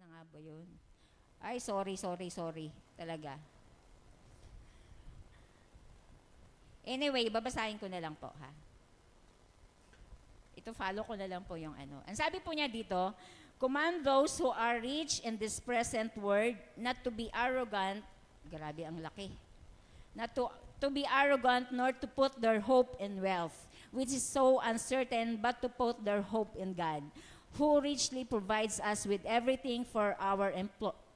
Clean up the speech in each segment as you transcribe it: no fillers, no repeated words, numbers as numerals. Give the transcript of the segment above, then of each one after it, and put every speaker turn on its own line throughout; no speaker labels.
nga ba yun? Ay, sorry. Talaga. Anyway, babasahin ko na lang po, ha? Ito, follow ko na lang po yung ano. Ang sabi po niya dito, command those who are rich in this present world not to be arrogant. Grabe, ang laki. Not to be arrogant nor to put their hope in wealth, which is so uncertain, but to put their hope in God, who richly provides us with everything for our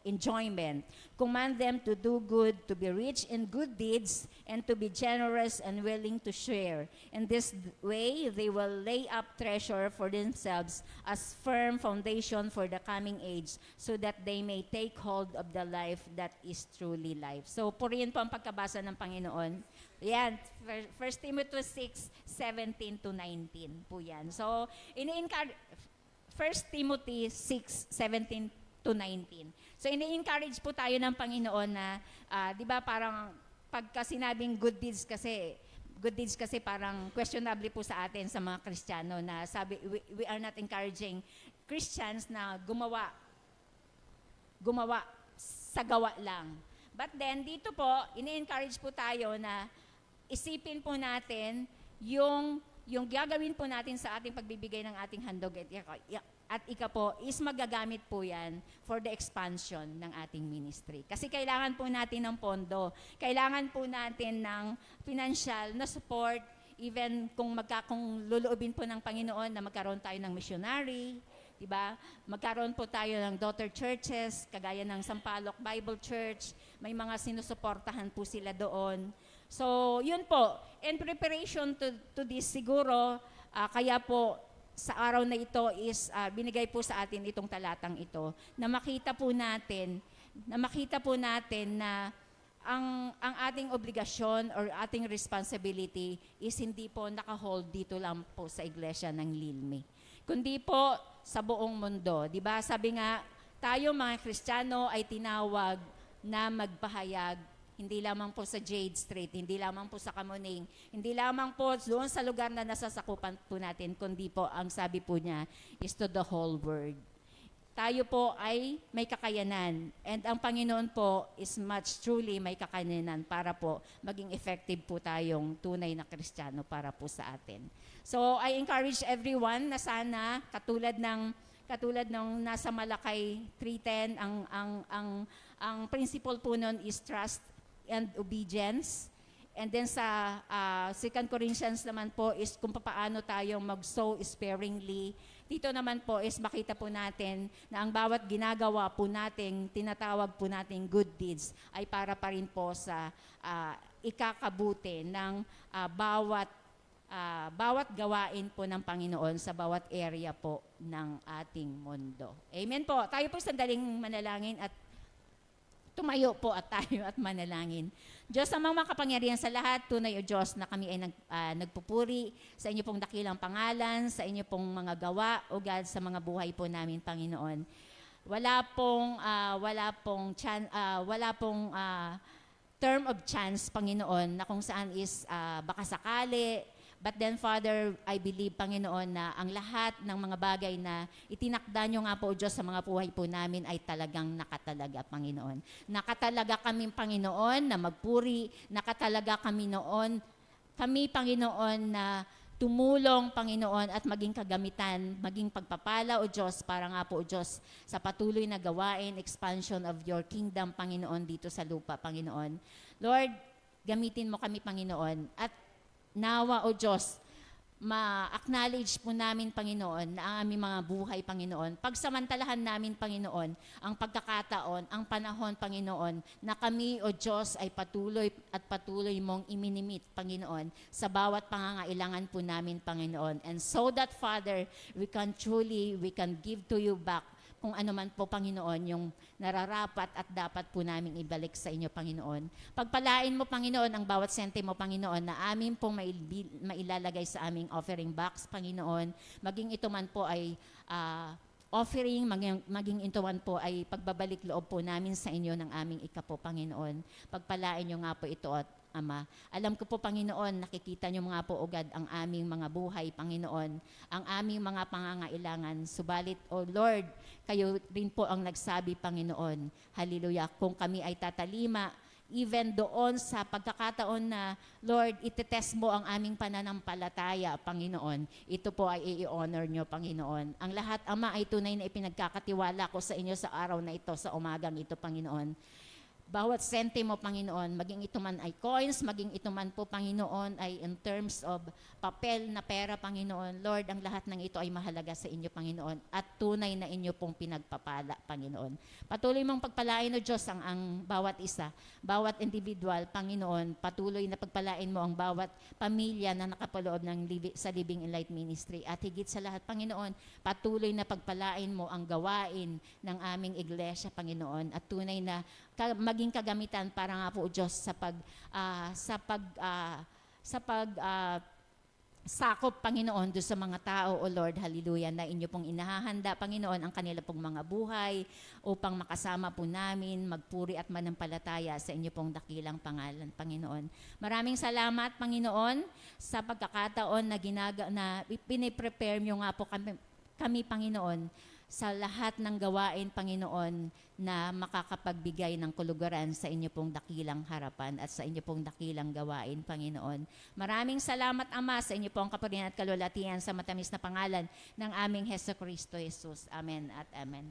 enjoyment. Command them to do good, to be rich in good deeds, and to be generous and willing to share. In this way, they will lay up treasure for themselves as firm foundation for the coming age, so that they may take hold of the life that is truly life. So, purihin po ang pagkabasa ng Panginoon. Yan, 1 Timothy 6:17 to 19 po yan. So, 1 Timothy 6:17 to 19. So, ini-encourage po tayo ng Panginoon na, di ba parang pagka sinabing good deeds kasi parang questionable po sa atin sa mga Kristiyano na sabi, we are not encouraging Christians na gumawa sa gawa lang. But then, dito po, ini-encourage po tayo na isipin po natin yung gagawin po natin sa ating pagbibigay ng ating handog at ika po is magagamit po yan for the expansion ng ating ministry. Kasi kailangan po natin ng pondo, kailangan po natin ng financial na support, even kung luluubin po ng Panginoon na magkaroon tayo ng missionary, diba? Magkaroon po tayo ng daughter churches, kagaya ng Sampaloc Bible Church, may mga sinusuportahan po sila doon. So, yun po. In preparation to this siguro, kaya po sa araw na ito is binigay po sa atin itong talatang ito na makita po natin na ang ating obligasyon or ating responsibility is hindi po nakahold dito lang po sa iglesia ng Lilmi, kundi po sa buong mundo. Diba? Sabi nga, tayo mga Kristiyano ay tinawag na magpahayag hindi lamang po sa Jade Street, hindi lamang po sa Kamuning, hindi lamang po doon sa lugar na nasasakupan po natin, kundi po ang sabi po niya is to the whole world. Tayo po ay may kakayanan, and ang Panginoon po is much truly may kakayanan para po maging effective po tayong tunay na Kristiyano para po sa atin. So I encourage everyone na sana katulad ng nasa Malakay 3:10, ang principle po nun is trust and obedience. And then sa 2 Corinthians naman po is kung paano tayo mag-sow sparingly. Dito naman po is makita po natin na ang bawat ginagawa po nating, tinatawag po nating good deeds ay para pa rin po sa ikakabuti ng bawat gawain po ng Panginoon sa bawat area po ng ating mundo. Amen po. Tayo po sandaling manalangin at tumayo po at tayo at manalangin. Diyos amang makapangyarihan sa lahat, tunay o Diyos na kami ay nagpupuri sa inyo pong dakilang pangalan, sa inyo pong mga gawa, o God, sa mga buhay po namin, Panginoon. Wala pong term of chance, Panginoon, na kung saan is baka sakali. But then, Father, I believe, Panginoon, na ang lahat ng mga bagay na itinakda nyo nga po, Diyos, sa mga buhay po namin ay talagang nakatalaga, Panginoon. Nakatalaga kami, Panginoon, na magpuri. Nakatalaga kami noon. Kami, Panginoon, na tumulong, Panginoon, at maging kagamitan, maging pagpapala, O Diyos, para nga po, O Diyos, sa patuloy na gawain, expansion of your kingdom, Panginoon, dito sa lupa, Panginoon. Lord, gamitin mo kami, Panginoon, at nawa, O Diyos, ma-acknowledge po namin, Panginoon, na ang aming mga buhay, Panginoon. Pagsamantalahan namin, Panginoon, ang pagkakataon, ang panahon, Panginoon, na kami, O Diyos, ay patuloy mong iminimit, Panginoon, sa bawat pangangailangan po namin, Panginoon. And so that, Father, we can give to you back kung ano man po, Panginoon, yung nararapat at dapat po namin ibalik sa inyo, Panginoon. Pagpalain mo, Panginoon, ang bawat sentimo, Panginoon, na amin pong mailalagay sa aming offering box, Panginoon. Maging ito man po ay offering, maging intuan po ay pagbabalik loob po namin sa inyo ng aming ikapo, Panginoon. Pagpalain nyo nga po ito at Ama. Alam ko po, Panginoon, nakikita nyo mga po ugad ang aming mga buhay, Panginoon, ang aming mga pangangailangan. Subalit, O Lord, kayo rin po ang nagsabi, Panginoon, hallelujah, kung kami ay tatalima, even doon sa pagkakataon na, Lord, itetest mo ang aming pananampalataya, Panginoon. Ito po ay i-honor nyo, Panginoon. Ang lahat, Ama, ay tunay na ipinagkakatiwala ko sa inyo sa araw na ito, sa umagang ito, Panginoon. Bawat sentimo, Panginoon, maging ito man ay coins, maging ito man po, Panginoon, ay in terms of papel na pera, Panginoon. Lord, ang lahat ng ito ay mahalaga sa inyo, Panginoon, at tunay na inyo pong pinagpapala, Panginoon. Patuloy mong pagpalain, O Diyos, ang bawat isa, bawat individual, Panginoon. Patuloy na pagpalain mo ang bawat pamilya na nakapaloob sa Living in Light Ministry. At higit sa lahat, Panginoon, patuloy na pagpalain mo ang gawain ng aming iglesia, Panginoon, at tunay na maging kagamitan para nga po, Diyos, sakop, Panginoon, doon sa mga tao, O Lord, hallelujah, na inyo pong inahahanda, Panginoon, ang kanila pong mga buhay upang makasama po namin, magpuri at manampalataya sa inyo pong dakilang pangalan, Panginoon. Maraming salamat, Panginoon, sa pagkakataon na piniprepare nyo nga po kami, Panginoon, sa lahat ng gawain, Panginoon, na makakapagbigay ng kulugaran sa inyo pong dakilang harapan at sa inyo pong dakilang gawain, Panginoon. Maraming salamat, Ama, sa inyo pong kapurihan at kalulatian sa matamis na pangalan ng aming Hesukristo Jesus. Amen at amen.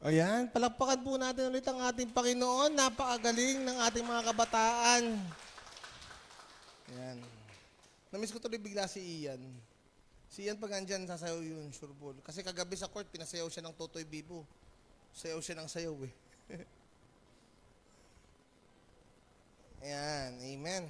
Ayan, palakpakan po natin ulit ang ating Panginoon. Napakagaling ng ating mga kabataan. Ayan. Namiss ko tuloy bigla si Ian. Si Ian pag andyan, sasayaw yun, sure ball. Kasi kagabi sa court, pinasayaw siya ng Totoy Bibo. Sayaw siya ng sayaw eh. Ayan, amen.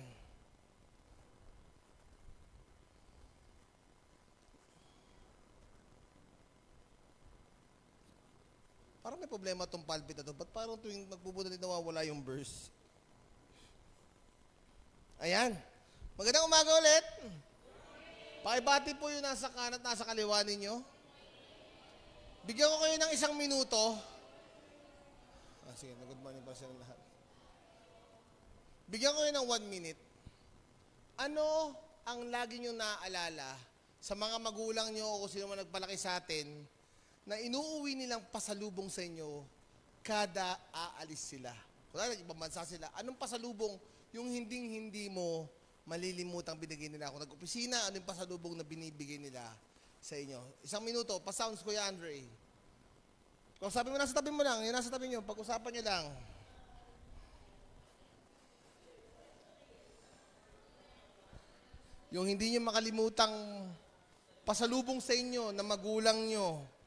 Parang may problema tong pulpit na to. Ba't parang tuwing magbubunulit nawawala yung verse? Ayan. Magandang umaga ulit. Pakibati po yung nasa kanan at nasa kaliwa ninyo. Bigyan ko kayo ng 1 minuto. Sige, good morning pa sa lahat. Bigyan ko kayo ng 1 minute. Ano ang lagi nyo naaalala sa mga magulang nyo o kung sino man nagpalaki sa atin na inuuwi nilang pasalubong sa inyo kada aalis sila? Kung nag-ibang bansa sila, anong pasalubong yung hindi mo malilimutang binigay nila? Kung nag-opisina, ano yung pasalubong na binibigay nila sa inyo? 1 minuto, pa-sounds Kuya Andre. Kung sabi mo, nasa tabi mo lang, yun nasa tabi nyo, pag-usapan nyo lang. Yung hindi nyo makalimutang pasalubong sa inyo na magulang nyo.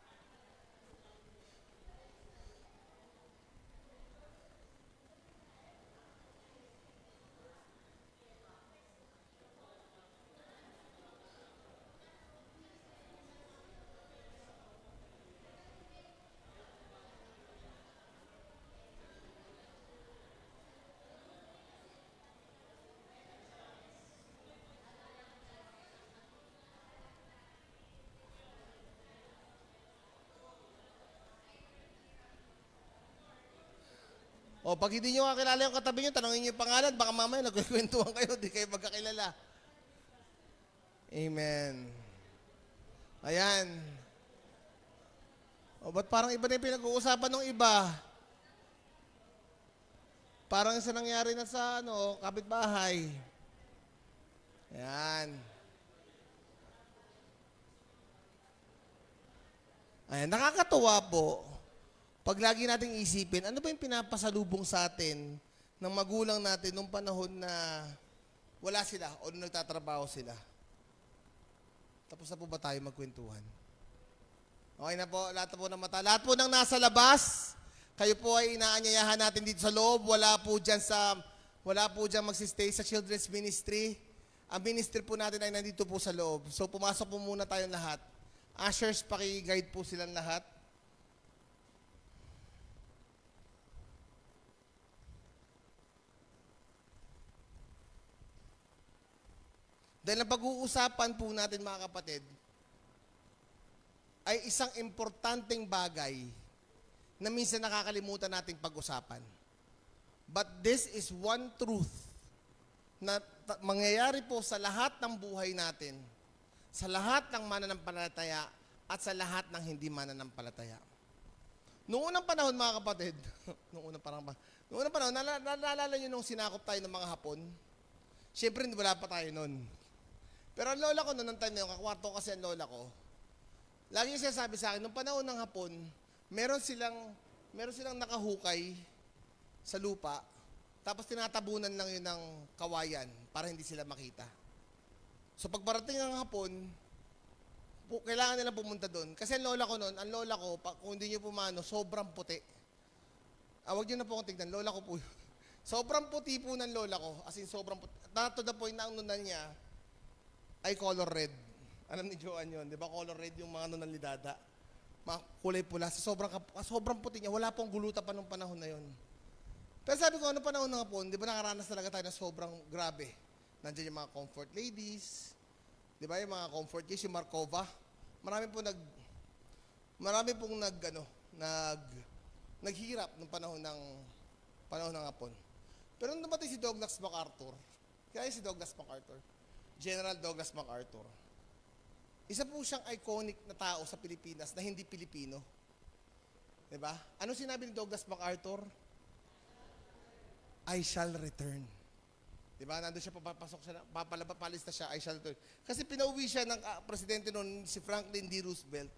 O, pag hindi nyo kakilala yung katabi nyo, tanongin nyo yung pangalan, baka mamaya nagkikwentuhan kayo, di kayo magkakilala. Amen. Ayan. O, ba't parang iba na yung pinag-uusapan ng iba? Parang isa nangyari na sa, kapitbahay. Ayan. Ayan, nakakatuwa po. Pag lagi nating isipin, ano ba yung pinapasalubong sa atin ng magulang natin nung panahon na wala sila o nung nagtatrabaho sila? Tapos na po ba tayo magkwentuhan? Okay na po, lahat na po ng mata. Lahat po ng nasa labas, kayo po ay inaanyayahan natin dito sa loob. Wala po dyan magsistay sa children's ministry. Ang ministry po natin ay nandito po sa loob. So pumasok po muna tayong lahat. Ushers, paki-guide po silang lahat. Dahil ang pag-uusapan po natin mga kapatid, ay isang importanteng bagay na minsan nakakalimutan nating pag-usapan. But this is one truth na mangyayari po sa lahat ng buhay natin, sa lahat ng mananampalataya at sa lahat ng hindi mananampalataya. Noong unang panahon mga kapatid, noong unang panahon, naalala nyo nung sinakop tayo ng mga Hapon? Siyempre, wala pa tayo noon. Pero ang lola ko noon, ng time na yun, kakwarto kasi ang lola ko, lagi yung sinasabi sa akin, nung panahon ng Hapon, meron silang nakahukay sa lupa, tapos tinatabunan lang yun ng kawayan para hindi sila makita. So pag parating ng Hapon, kailangan nilang pumunta doon. Kasi ang lola ko noon, kung hindi nyo pumano, sobrang puti. Huwag nyo na po akong tignan, lola ko po yun. Sobrang puti po ng lola ko, as in sobrang puti. To the point na ang nunan niya, ay color red. Alam ni Joanne yun, di ba? Color red yung mga nunal ni Dada. Mga kulay pula. Sobrang puti niya. Wala pong guluta pa nung panahon na yun. Pero sabi ko, ano panahon na Hapon, di ba nakaranas talaga tayo na sobrang grabe? Nandiyan yung mga comfort ladies, di ba? Yung mga comfort case, yung Markova. Marami pong naghirap nung panahon ng Hapon. Pero nung namatay si Douglas MacArthur, kaya si Douglas MacArthur, General Douglas MacArthur. Isa po siyang iconic na tao sa Pilipinas na hindi Pilipino. Diba? Ano sinabi ni Douglas MacArthur? I shall return. Diba? Nandun siya, papasok siya, papalista siya, I shall return. Kasi pinauwi siya ng presidente noon, si Franklin D. Roosevelt,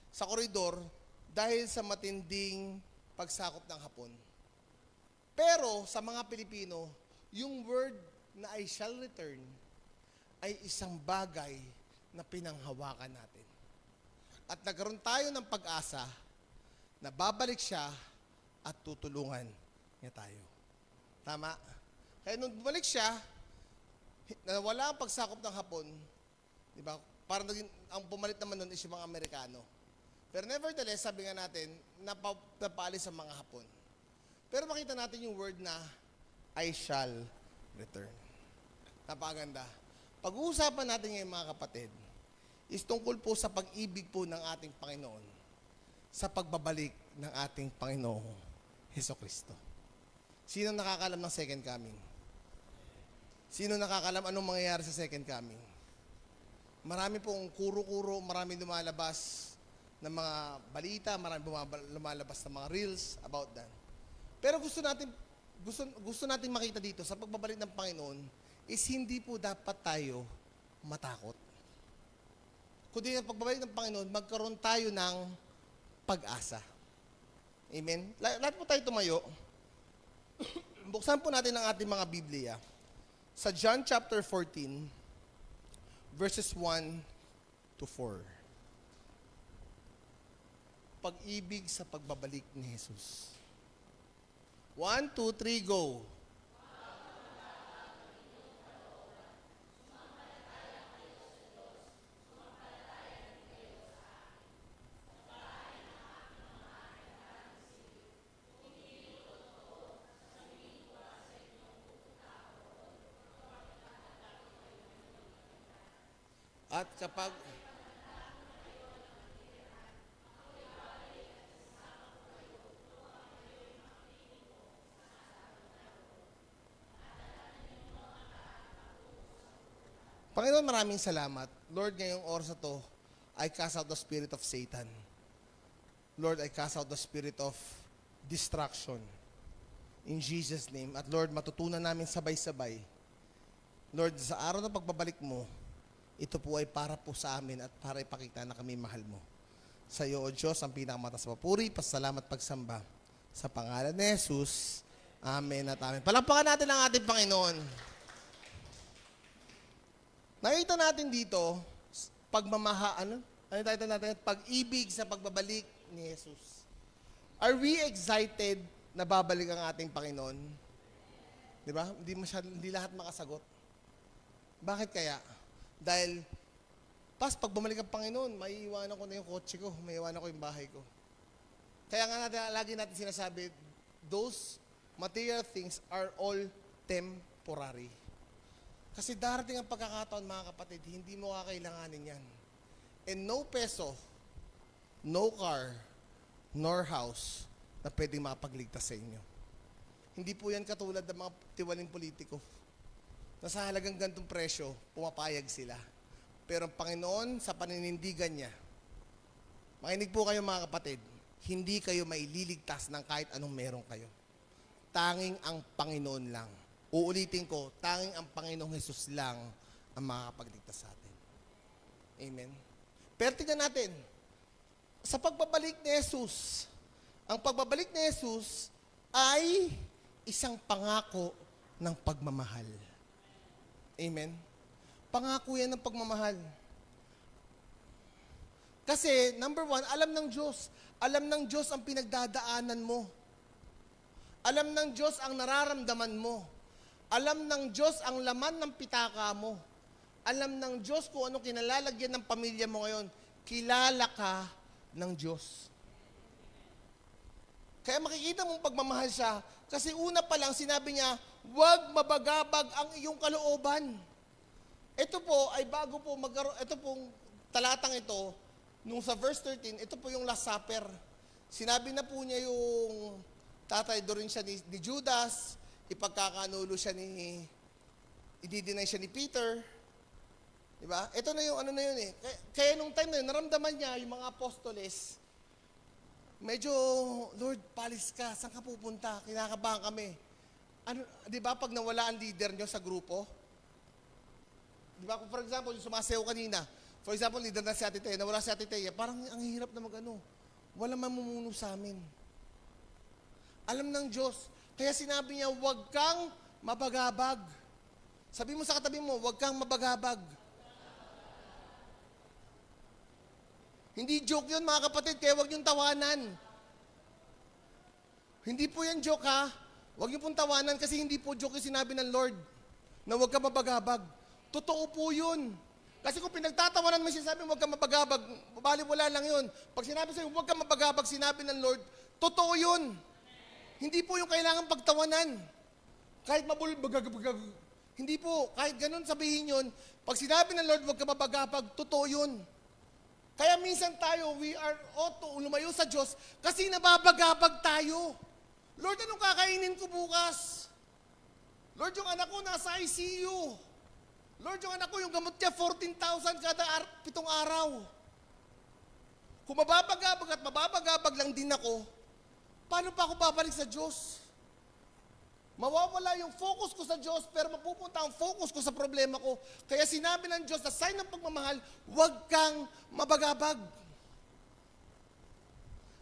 sa koridor, dahil sa matinding pagsakop ng Hapon. Pero sa mga Pilipino, yung word na I shall return ay isang bagay na pinanghawakan natin. At nagkaroon tayo ng pag-asa na babalik siya at tutulungan niya tayo. Tama? Kaya nung bumalik siya, nawala ang pagsakop ng Hapon, di ba? Parang ang pumalit naman nun is yung mga Amerikano. Pero nevertheless, sabi nga natin, napaalis ang mga Hapon. Pero makita natin yung word na, I shall return. Napakaganda. Pag-uusapan natin ngayon mga kapatid, is tungkol po sa pag-ibig po ng ating Panginoon sa pagbabalik ng ating Panginoong Hesukristo. Sino nakakalam ng second coming? Sino nakakalam anong mangyayari sa second coming? Marami pong kuro-kuro, marami lumalabas ng mga balita, marami lumalabas ng mga reels about that. Pero gusto natin makita dito sa pagbabalik ng Panginoon is hindi po dapat tayo matakot. Kundi sa pagbabalik ng Panginoon, magkaroon tayo ng pag-asa. Amen? Lahat po tayo tumayo. Buksan po natin ang ating mga Biblia. Sa John chapter 14, verses 1 to 4. Pag-ibig sa pagbabalik ni Jesus. 1, 2, 3, go! At kapag Panginoon, maraming salamat. Lord, ngayong oras na to, I cast out the spirit of Satan. Lord, I cast out the spirit of distraction. In Jesus' name. At Lord, matutunan namin sabay-sabay. Lord, sa araw ng pagbabalik mo, ito po ay para po sa amin at para ipakita na kami mahal mo. Sa iyo, O Diyos, ang pinakamataas na papuri, pasalamat, pagsamba. Sa pangalan ni Jesus, amen at amen. Palakpakan natin ang ating Panginoon. Nakita natin dito, ano title natin? Pag-ibig sa pagbabalik ni Jesus. Are we excited na babalik ang ating Panginoon? Di ba? Hindi lahat makasagot. Bakit kaya? Dahil, pag bumalik ang Panginoon, maiiwanan ko na yung kotse ko, maiiwanan ko yung bahay ko. Kaya nga lagi natin sinasabi, those material things are all temporary. Kasi darating ang pagkakataon, mga kapatid, hindi mo kakailanganin yan. And no peso, no car, nor house na pwedeng makapagligtas sa inyo. Hindi po yan katulad ng mga tiwaling politiko. Na sa halagang gantong presyo, pumapayag sila. Pero ang Panginoon, sa paninindigan niya, makinig po kayo mga kapatid, hindi kayo maililigtas ng kahit anong meron kayo. Tanging ang Panginoon lang. Uulitin ko, tanging ang Panginoong Jesus lang ang makakapagligtas sa atin. Amen. Pero tingnan natin, sa pagbabalik ni Jesus, ang pagbabalik ni Jesus ay isang pangako ng pagmamahal. Amen? Pangako yan ng pagmamahal. Kasi, number one, alam ng Diyos. Alam ng Diyos ang pinagdadaanan mo. Alam ng Diyos ang nararamdaman mo. Alam ng Diyos ang laman ng pitaka mo. Alam ng Diyos kung anong kinalalagyan ng pamilya mo ngayon. Kilala ka ng Diyos. Kaya makikita mong pagmamahal siya. Kasi una pa lang, sinabi niya, huwag mabagabag ang iyong kalooban. Ito po ay bago po ito pong talatang ito, nung sa verse 13, ito po yung Last Supper. Sinabi na po niya yung tatay doon rin siya ni Judas, ipagkakanulo siya i-deny siya ni Peter. Diba? Ito na yung ano na yun eh. Kaya nung time na yun, naramdaman niya yung mga apostoles, medyo, Lord, palis ka, saan ka pupunta? Kinakabahan kami. Ano, di ba pag nawala ang leader nyo sa grupo? Di ba, for example, yung sumasayaw kanina, for example, leader na si Ate Teya, nawala si Ate Teya, parang ang hirap na Wala mamumuno sa amin. Alam ng Diyos. Kaya sinabi niya, huwag kang mabagabag. Sabi mo sa katabi mo, huwag kang mabagabag. Hindi joke yun mga kapatid, kaya huwag niyong tawanan. Hindi po yan joke ha. Huwag niyo pong tawanan kasi hindi po joke yung sinabi ng Lord na huwag kang mabagabag. Totoo po yun. Kasi kung pinagtatawanan mo siya, sabi huwag kang mabagabag, baliwala lang yun. Pag sinabi sa'yo, huwag kang mabagabag, sinabi ng Lord, totoo yun. Hindi po yung kailangan pagtawanan. Kahit mabulbagagabagag. Hindi po, kahit ganun sabihin yun, pag sinabi ng Lord, huwag kang mabagabag, totoo yun. Kaya minsan tayo, we are auto, lumayo sa Diyos kasi nababagabag tayo. Lord, anong kakainin ko bukas? Lord, yung anak ko nasa ICU. Lord, yung anak ko, yung gamot niya, 14,000 kada 7 araw. Kung mababagabag at mababagabag lang din ako, paano pa ako babalik sa Diyos? Mawawala yung focus ko sa Diyos, pero mapupunta ang focus ko sa problema ko. Kaya sinabi ng Diyos, na sign ng pagmamahal, huwag kang mabagabag.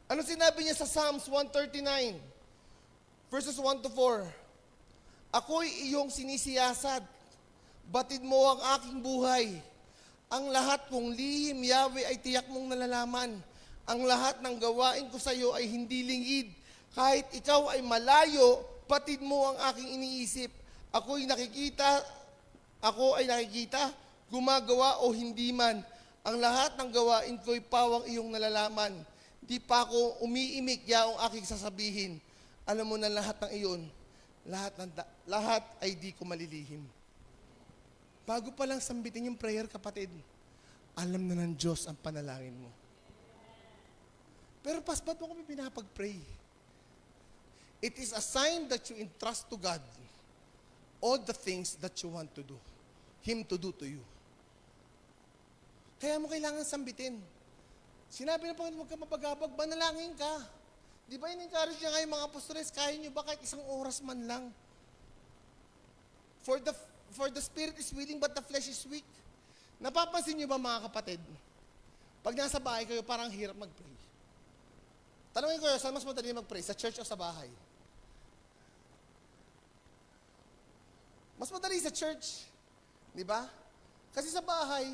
Ano sinabi niya sa Psalms 139, verses 1 to 4? Ako'y iyong sinisiyasat, batid mo ang aking buhay. Ang lahat kong lihim, Yahweh, ay tiyak mong nalalaman. Ang lahat ng gawain ko sa iyo ay hindi lingid. Kahit ikaw ay malayo, batid mo ang aking iniisip. Ako ay nakikita, gumagawa o hindi man. Ang lahat ng gawain ko'y pawang iyong nalalaman. Di pa ako umiimik yaong aking sasabihin. Alam mo na lahat ng iyon, lahat ay di ko malilihim. Bago pa lang sambitin yung prayer, kapatid, alam na ng Diyos ang panalangin mo. Pero ba't mo kami pinapag-pray? It is a sign that you entrust to God all the things that you want to do, Him to do to you. Kaya mo kailangan sambitin. Sinabi na Panginoon, huwag ka mabagabag, manalangin ka. Di ba in-encourage niya nga yung mga apostoles, kaya nyo ba kahit 1 oras man lang? For the spirit is willing, but the flesh is weak. Napapansin niyo ba mga kapatid? Pag nasa bahay kayo, parang hirap mag-pray. Tanungin ko, saan mas madali mag-pray? Sa church o sa bahay? Mas madali sa church. Di ba? Kasi sa bahay,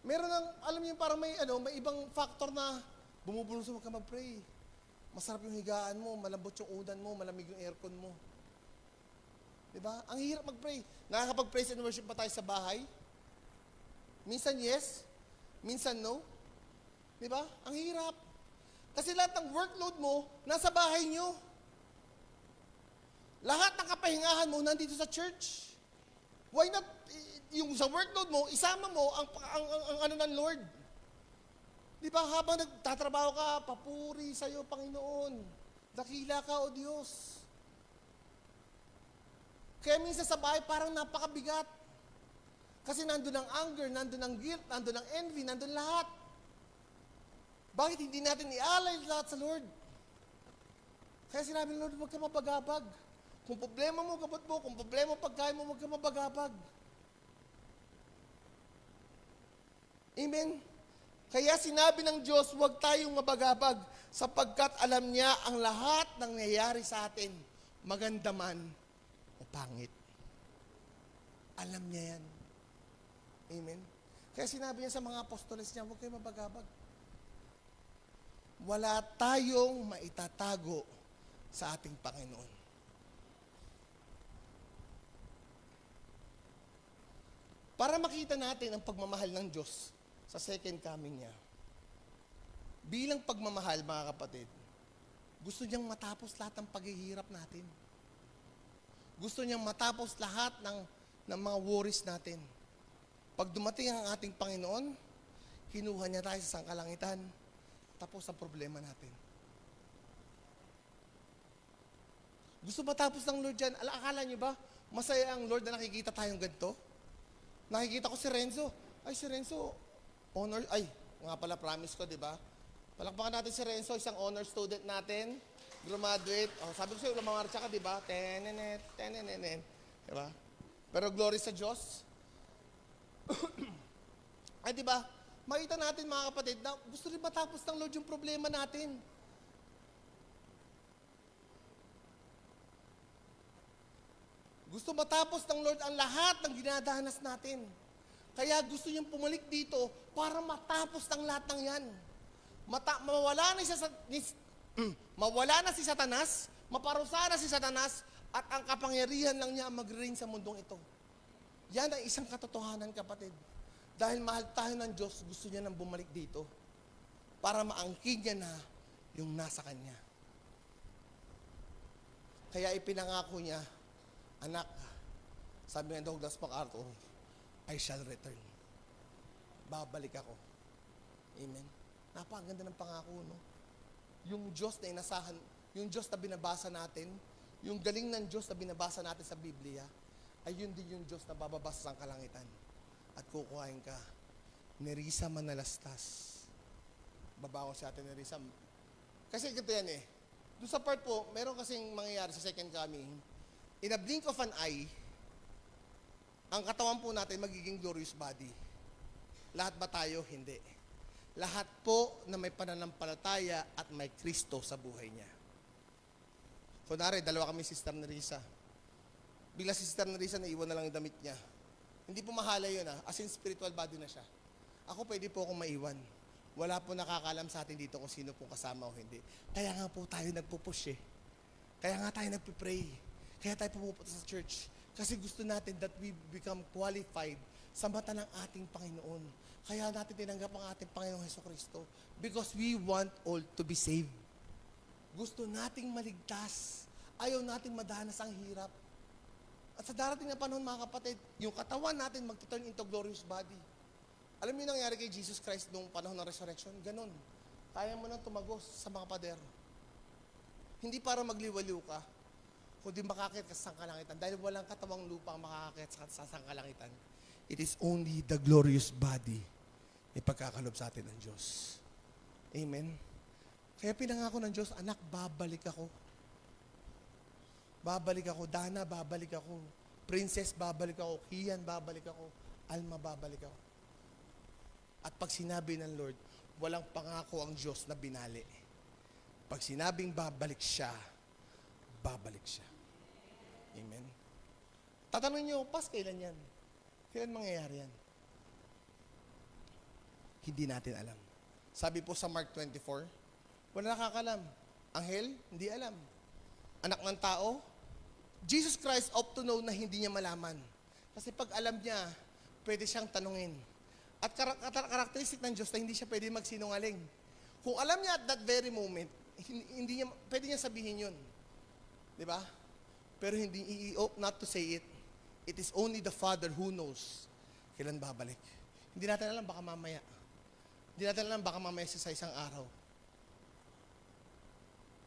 meron ng, alam niyo parang may ibang factor na bumubulong huwag ka mag-pray. Masarap yung higaan mo, malambot yung unan mo, malamig yung aircon mo. Di ba? Ang hirap mag-pray. Nakakapag-praise and worship ba tayo sa bahay? Minsan yes, minsan no. Di ba? Ang hirap. Kasi lahat ng workload mo, nasa bahay nyo. Lahat ng kapahingahan mo, nandito sa church. Why not, yung sa workload mo, isama mo ang ano ng Lord. Di ba, habang nagtatrabaho ka, papuri sa'yo, Panginoon. Dakila ka, O Diyos. Kaya minsan sa bahay, parang napakabigat. Kasi nandun ang anger, nandun ang guilt, nandun ang envy, nandun lahat. Bakit hindi natin ialay lahat sa Lord? Kaya sinabi ng Lord, huwag ka mabagabag. Kung problema mo, gamot mo. Kung problema mo, pagkain mo, huwag ka mabagabag. Amen? Kaya sinabi ng Diyos, huwag tayong mabagabag sapagkat alam niya ang lahat ng nangyayari sa atin, maganda man o pangit. Alam niya yan. Amen? Kaya sinabi niya sa mga apostoles niya, huwag kayong mabagabag. Wala tayong maitatago sa ating Panginoon. Para makita natin ang pagmamahal ng Diyos sa second coming niya. Bilang pagmamahal, mga kapatid, gusto niyang matapos lahat ng paghihirap natin. Gusto niyang matapos lahat ng mga worries natin. Pag dumating ang ating Panginoon, kinuha niya tayo sa sangkalangitan, tapos ang problema natin. Gusto matapos ng Lord yan? Akala niyo ba, masaya ang Lord na nakikita tayong ganito? Nakikita ko si Renzo. Ay, si Renzo, honor, nga pala promise ko, di ba? Palakpakan natin si Renzo, isang honor student natin, graduate. Sabi ko sa'yo, lumamarcha ka, di ba? Tenenet. Di ba? Pero glory sa Diyos. Ay, di ba? Makita natin mga kapatid na gusto rin matapos ng Lord yung problema natin. Gusto matapos ng Lord ang lahat ng dinadanas natin. Kaya gusto niyang pumalik dito para matapos ang lahat ng yan. Mawala na si Satanas, maparusa na si Satanas, at ang kapangyarihan lang niya mag-reign sa mundong ito. Yan ang isang katotohanan, kapatid. Dahil mahal tayo ng Diyos, gusto niya nang bumalik dito para maangkin niya na yung nasa Kanya. Kaya ipinangako niya, anak, sabi nga Douglas MacArthur, I shall return. Babalik ako. Amen. Napakaganda ng pangako, no? Yung Diyos na inasahan, yung Diyos na binabasa natin, yung galing ng Diyos na binabasa natin sa Biblia, ay yun din yung Diyos na bababasa sa kalangitan. At kukuhain ka. Nerissa Manalastas. Babago si Ate Nerissa. Kasi ganito yan eh. Doon sa part po, meron kasing mangyayari sa second coming. In a blink of an eye, ang katawan po natin magiging glorious body. Lahat ba tayo? Hindi. Lahat po na may pananampalataya at may Kristo sa buhay niya. Kunwari, dalawa kami Sister Nerissa. Bigla si Sister Nerissa naiwan na lang yung damit niya. Hindi po mahala yun as in spiritual body na siya. Ako pwede po akong maiwan. Wala po nakakaalam sa atin dito kung sino pong kasama o hindi. Kaya nga po tayo nagpupush eh. Kaya nga tayo nagpipray. Kaya tayo pumupunta sa church. Kasi gusto natin that we become qualified sa mata ng ating Panginoon. Kaya natin tinanggap ang ating Panginoong Hesukristo. Because we want all to be saved. Gusto nating maligtas. Ayaw nating madanas ang hirap. At sa darating na panahon, mga kapatid, yung katawan natin mag-turn into glorious body. Alam niyo yung nangyari kay Jesus Christ noong panahon ng resurrection? Ganon. Kaya mo nang tumagos sa mga pader. Hindi para magliwaliw ka, kundi makakit ka sa sangkalangitan. Dahil walang katawang lupa ang makakit sa sangkalangitan. It is only the glorious body na pagkakalob sa atin ng Diyos. Amen? Kaya pinangako ng Diyos, anak, babalik ako. Babalik ako. Dana, babalik ako. Princess, babalik ako. Kian, babalik ako. Alma, babalik ako. At pag sinabi ng Lord, walang pangako ang Diyos na binali. Pag sinabing babalik siya, babalik siya. Amen? Tatanungin niyo, pas, kailan yan? Kailan mangyayari yan? Hindi natin alam. Sabi po sa Mark 24, wala nakakalam. Anghel, hindi alam. Anak ng tao, Jesus Christ ought to know na hindi niya malaman. Kasi pag alam niya, pwede siyang tanungin. At karakteristik ng Diyos na hindi siya pwede magsinungaling. Kung alam niya at that very moment, hindi niya, pwede niya sabihin yun. Di ba? Pero hindi, he ought not to say it. It is only the Father who knows kailan babalik. Hindi natin alam, baka mamaya. Hindi natin alam, baka mamaya sa isang araw.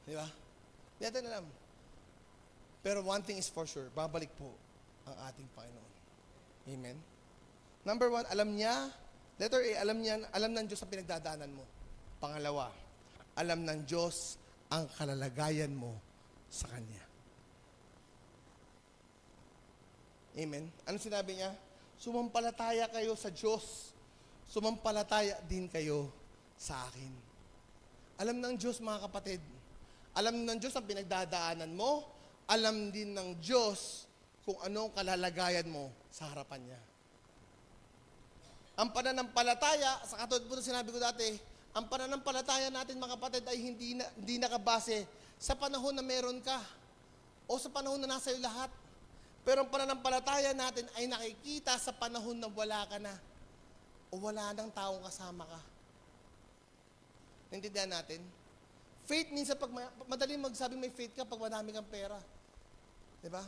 Di ba? Hindi natin alam. Pero one thing is for sure, babalik po ang ating Panginoon. Amen? Number one, alam niya, letter A, alam ng Diyos ang pinagdadaanan mo. Pangalawa, alam ng Diyos ang kalalagayan mo sa Kanya. Amen? Ano sinabi niya? Sumampalataya kayo sa Diyos. Sumampalataya din kayo sa akin. Alam ng Diyos, mga kapatid. Alam ng Diyos ang pinagdadaanan mo. Alam din ng Diyos kung anong kalalagayan mo sa harapan niya. Ang pananampalataya, sa katulad po na sinabi ko dati, ang pananampalataya natin, mga kapatid, ay hindi nakabase sa panahon na meron ka o sa panahon na nasa iyo lahat. Pero ang pananampalataya natin ay nakikita sa panahon na wala ka na o wala nang taong kasama ka. Naintindihan natin? Faith, minsan madaling magsabing may faith ka pag marami kang pera. Diba?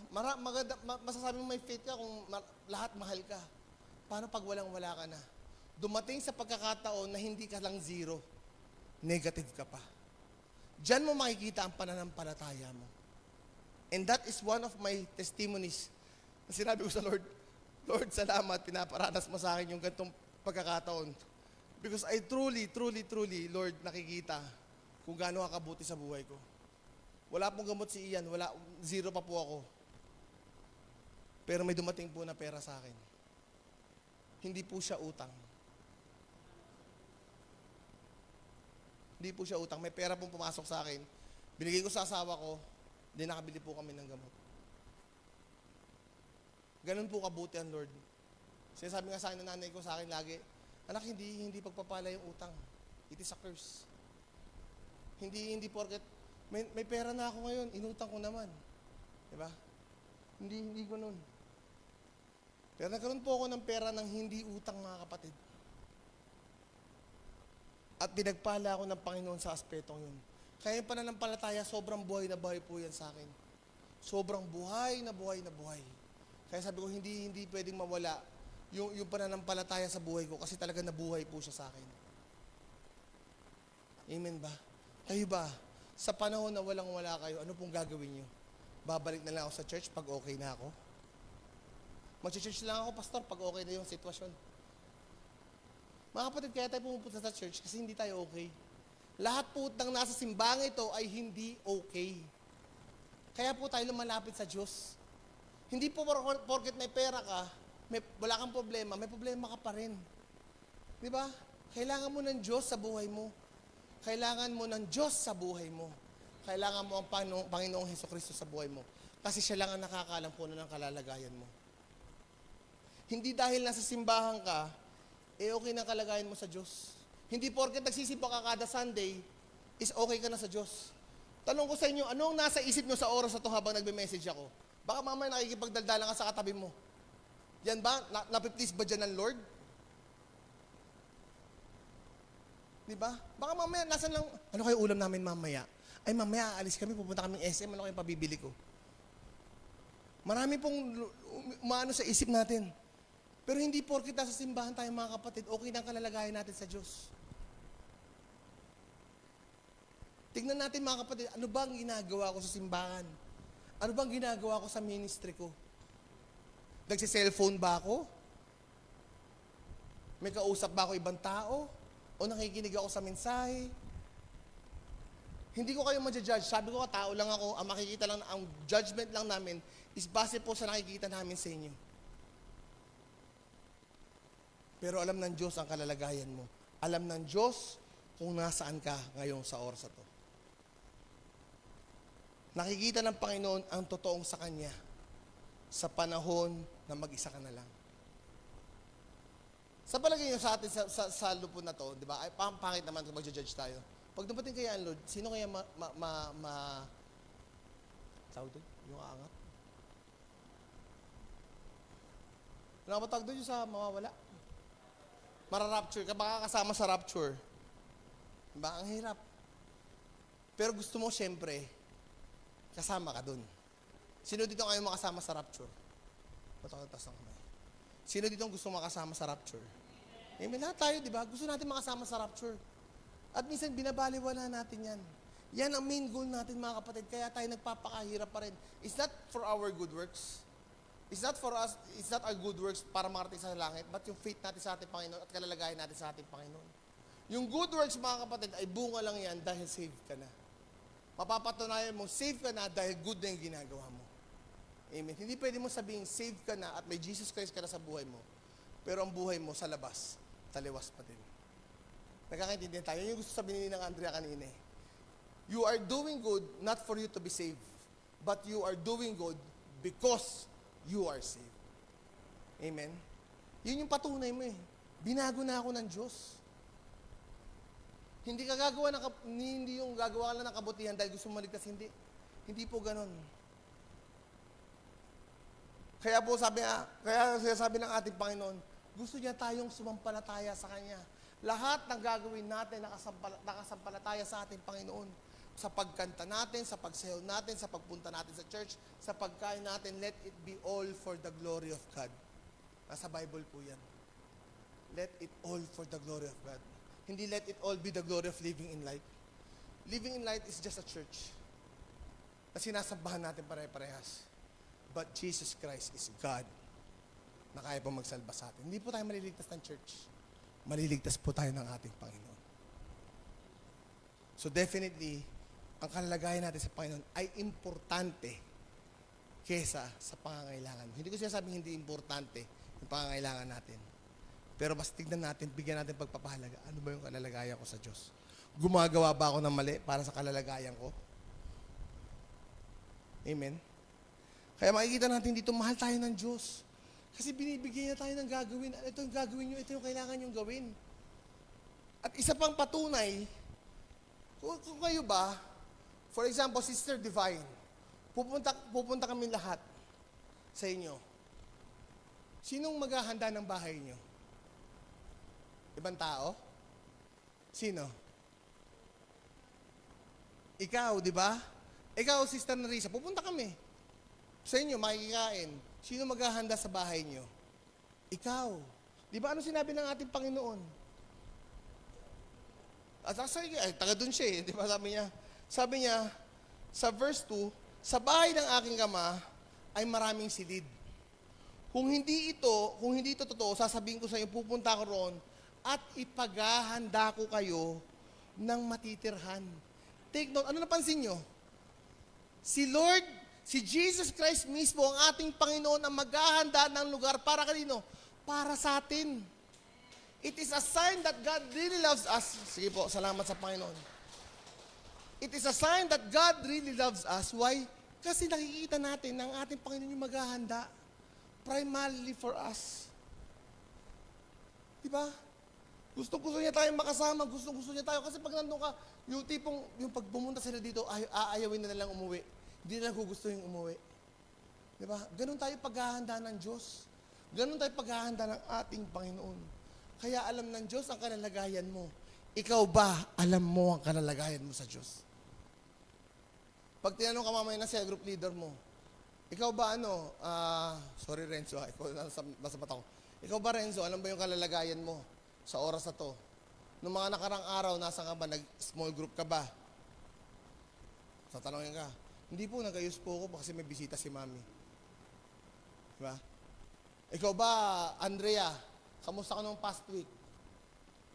Masasabi mo may faith ka kung lahat mahal ka. Paano pag walang-wala ka na? Dumating sa pagkakataon na hindi ka lang zero, negative ka pa. Diyan mo makikita ang pananampalataya mo. And that is one of my testimonies na sinabi ko sa Lord, Lord, salamat, pinaparanas mo sa akin yung ganitong pagkakataon. Because I truly, Lord, nakikita kung gaano ka kabuti sa buhay ko. Wala pong gamot si Ian, zero pa po ako. Pero may dumating po na pera sa akin. Hindi po siya utang. Hindi po siya utang. May pera pong pumasok sa akin. Binigay ko sa asawa ko, di nakabili po kami ng gamot. Ganun po kabuti ang Lord. Sinasabi nga sa akin ng nanay ko sa akin lagi, anak, hindi pagpapala yung utang. It is a curse. Hindi porket may pera na ako ngayon, inutang ko naman. Diba? Hindi ganun. Pero nagkaroon po ako ng pera ng hindi utang, mga kapatid. At pinagpala ako ng Panginoon sa aspetong yun. Kaya yung pananampalataya, sobrang buhay na buhay po yan sa akin. Sobrang buhay na buhay na buhay. Kaya sabi ko, hindi pwedeng mawala yung pananampalataya sa buhay ko kasi talaga nabuhay po siya sa akin. Amen ba? Kayo ba? Sa panahon na walang-wala kayo, ano pong gagawin nyo? Babalik na lang ako sa church pag okay na ako? Mag-church lang ako, pastor, pag okay na yung sitwasyon. Mga kapatid, kaya tayo pumupunta sa church kasi hindi tayo okay. Lahat po ng nasa simbahan ito ay hindi okay. Kaya po tayo lumalapit sa Diyos. Hindi po porket may pera ka, wala kang problema, may problema ka pa rin. Di ba? Kailangan mo ng Diyos sa buhay mo. Kailangan mo ng Diyos sa buhay mo. Kailangan mo ang Panginoong Hesukristo sa buhay mo. Kasi siya lang ang nakakaalam po ng kalalagayan mo. Hindi dahil nasa simbahan ka, okay na kalagayan mo sa Diyos. Hindi porket nagsisimba ka kada Sunday, is okay ka na sa Diyos. Tanong ko sa inyo, anong nasa isip nyo sa oras na ito habang nagbe-message ako? Baka mamaya nakikipagdaldalan ka sa katabi mo. Yan ba? Napiplease ba dyan ng Lord? Di ba? Baka mamaya, nasan lang, ano kayo ulam namin mamaya? Ay, mamaya, aalis kami, pupunta kaming SM, ano kayo pabibili ko? Marami pong umaano sa isip natin. Pero hindi porkit nasa simbahan tayo, mga kapatid, okay na ang kalalagayan natin sa Diyos. Tignan natin, mga kapatid, ano ba ang ginagawa ko sa simbahan? Ano bang ginagawa ko sa ministry ko? Nagsi-cellphone ba ako? May kausap ba ako ibang tao? O nakikinig ako sa mensahe? Hindi ko kayo ma-judge. Sabi ko, tao lang ako. Ang makikita lang, ang judgment lang namin is base po sa nakikita namin sa inyo. Pero alam ng Diyos ang kalalagayan mo. Alam ng Diyos kung nasaan ka ngayon sa oras na to. Nakikita ng Panginoon ang totoong sa Kanya sa panahon na mag-isa ka na lang. Sa palagay nyo sa atin, sa lupon na to, di ba, ay pangit naman kung mag-judge tayo. Pag dumating kaya ang Lord, sino kaya tawag doon? Yung aangat? Ano ba tawag doon yung sa mawawala? Mara-rapture ka, baka kasama sa rapture. Diba? Ang hirap. Pero gusto mo, syempre, kasama ka doon. Sino dito ngayon makasama sa rapture? Patas ng kamay. Sino dito gusto makasama sa rapture? Amen. Lahat tayo, di ba? Gusto natin makasama sa rapture. At minsan, binabaliwala natin yan. Yan ang main goal natin, mga kapatid. Kaya tayo nagpapakahirap pa rin. It's not for our good works. It's not for us, it's not our good works para makarating sa langit, but yung faith natin sa ating Panginoon at kalalagayan natin sa ating Panginoon. Yung good works, mga kapatid, ay bunga lang yan dahil saved ka na. Mapapatunayan mo, saved ka na dahil good na yung ginagawa mo. Amen. Hindi pwede mo sabihin, saved ka na at may Jesus Christ ka na sa buhay mo. Pero ang buhay mo sa labas, taliwas pa din. Nagkakaintindihan tayo. Yung gusto sabihin ni ng Andrea kanina eh. You are doing good not for you to be saved, but you are doing good because you are saved. Amen? Yun yung patunay mo eh. Binago na ako ng Diyos. Hindi ka gagawa hindi yung gagawa ka lang ng kabutihan dahil gusto mo maligtas, hindi. Hindi po ganun. Kaya po kaya sabi ng ating Panginoon, gusto niya tayong sumampalataya sa Kanya. Lahat ng gagawin natin, nakasampalataya sa ating Panginoon. Sa pagkanta natin, sa pagsayaw natin, sa pagpunta natin sa church, sa pagkain natin, let it be all for the glory of God. Nasa Bible po yan. Let it all for the glory of God. Hindi let it all be the glory of living in light. Living in light is just a church na sinasambahan natin pare-parehas. But Jesus Christ is God na kaya po magsalba sa atin. Hindi po tayo maliligtas ng church. Maliligtas po tayo ng ating Panginoon. So definitely, ang kalalagayan natin sa Panginoon ay importante kesa sa pangangailangan. Hindi ko sinasabing hindi importante yung pangangailangan natin. Pero mas tignan natin, bigyan natin pagpapahalaga. Ano ba yung kalalagayan ko sa Diyos? Gumagawa ba ako ng mali para sa kalalagayan ko? Amen? Kaya makikita natin dito, mahal tayo ng Diyos. Kasi binibigyan niya tayo ng gagawin. Ito yung gagawin nyo, ito yung kailangan nyong gawin. At isa pang patunay, kung kayo ba, for example, Sister Divine, pupunta kami lahat sa inyo. Sinong maghahanda ng bahay nyo? Ibang tao? Sino? Ikaw, di ba? Ikaw, Sister Narisa, pupunta kami. Sa inyo, makikikain. Sino maghahanda sa bahay nyo? Ikaw. Di ba ano sinabi ng ating Panginoon? At taga dun siya eh. Di ba sabi niya, sa verse 2, sa bahay ng aking ama ay maraming silid. Kung hindi ito totoo, sasabihin ko sa inyo, pupunta ko roon at ipaghahanda ko kayo ng matitirhan. Take note, ano napansin nyo? Si Jesus Christ mismo, ang ating Panginoon, ang maghahanda ng lugar para kanino? Para sa atin. It is a sign that God really loves us. Sige po, salamat sa Panginoon. It is a sign that God really loves us. Why? Kasi nakikita natin na ang ating Panginoon yung maghahanda primarily for us. Diba? Gusto niya tayong makasama, gusto niya tayo. Kasi pag nandun ka, yung pag pumunta sila dito, aayawin na lang umuwi. Hindi na gugustuhin umuwi. Diba? Ganun tayo paghahanda ng Diyos. Ganun tayo paghahanda ng ating Panginoon. Kaya alam ng Diyos ang kalalagayan mo. Ikaw ba, alam mo ang kalalagayan mo sa Diyos? Pag tinanong ka mamaya na siya, group leader mo, ikaw ba sorry Renzo, ikaw nasa mata ko. Ikaw ba Renzo, alam ba yung kalalagayan mo sa oras na to? Noong mga nakarang araw, nasa ka ba? Nag-small group ka ba? Tatanungin ka, hindi po, nag-ayos po ako kasi may bisita si Mami. Diba? Ikaw ba, Andrea, kamusta ka nung past week?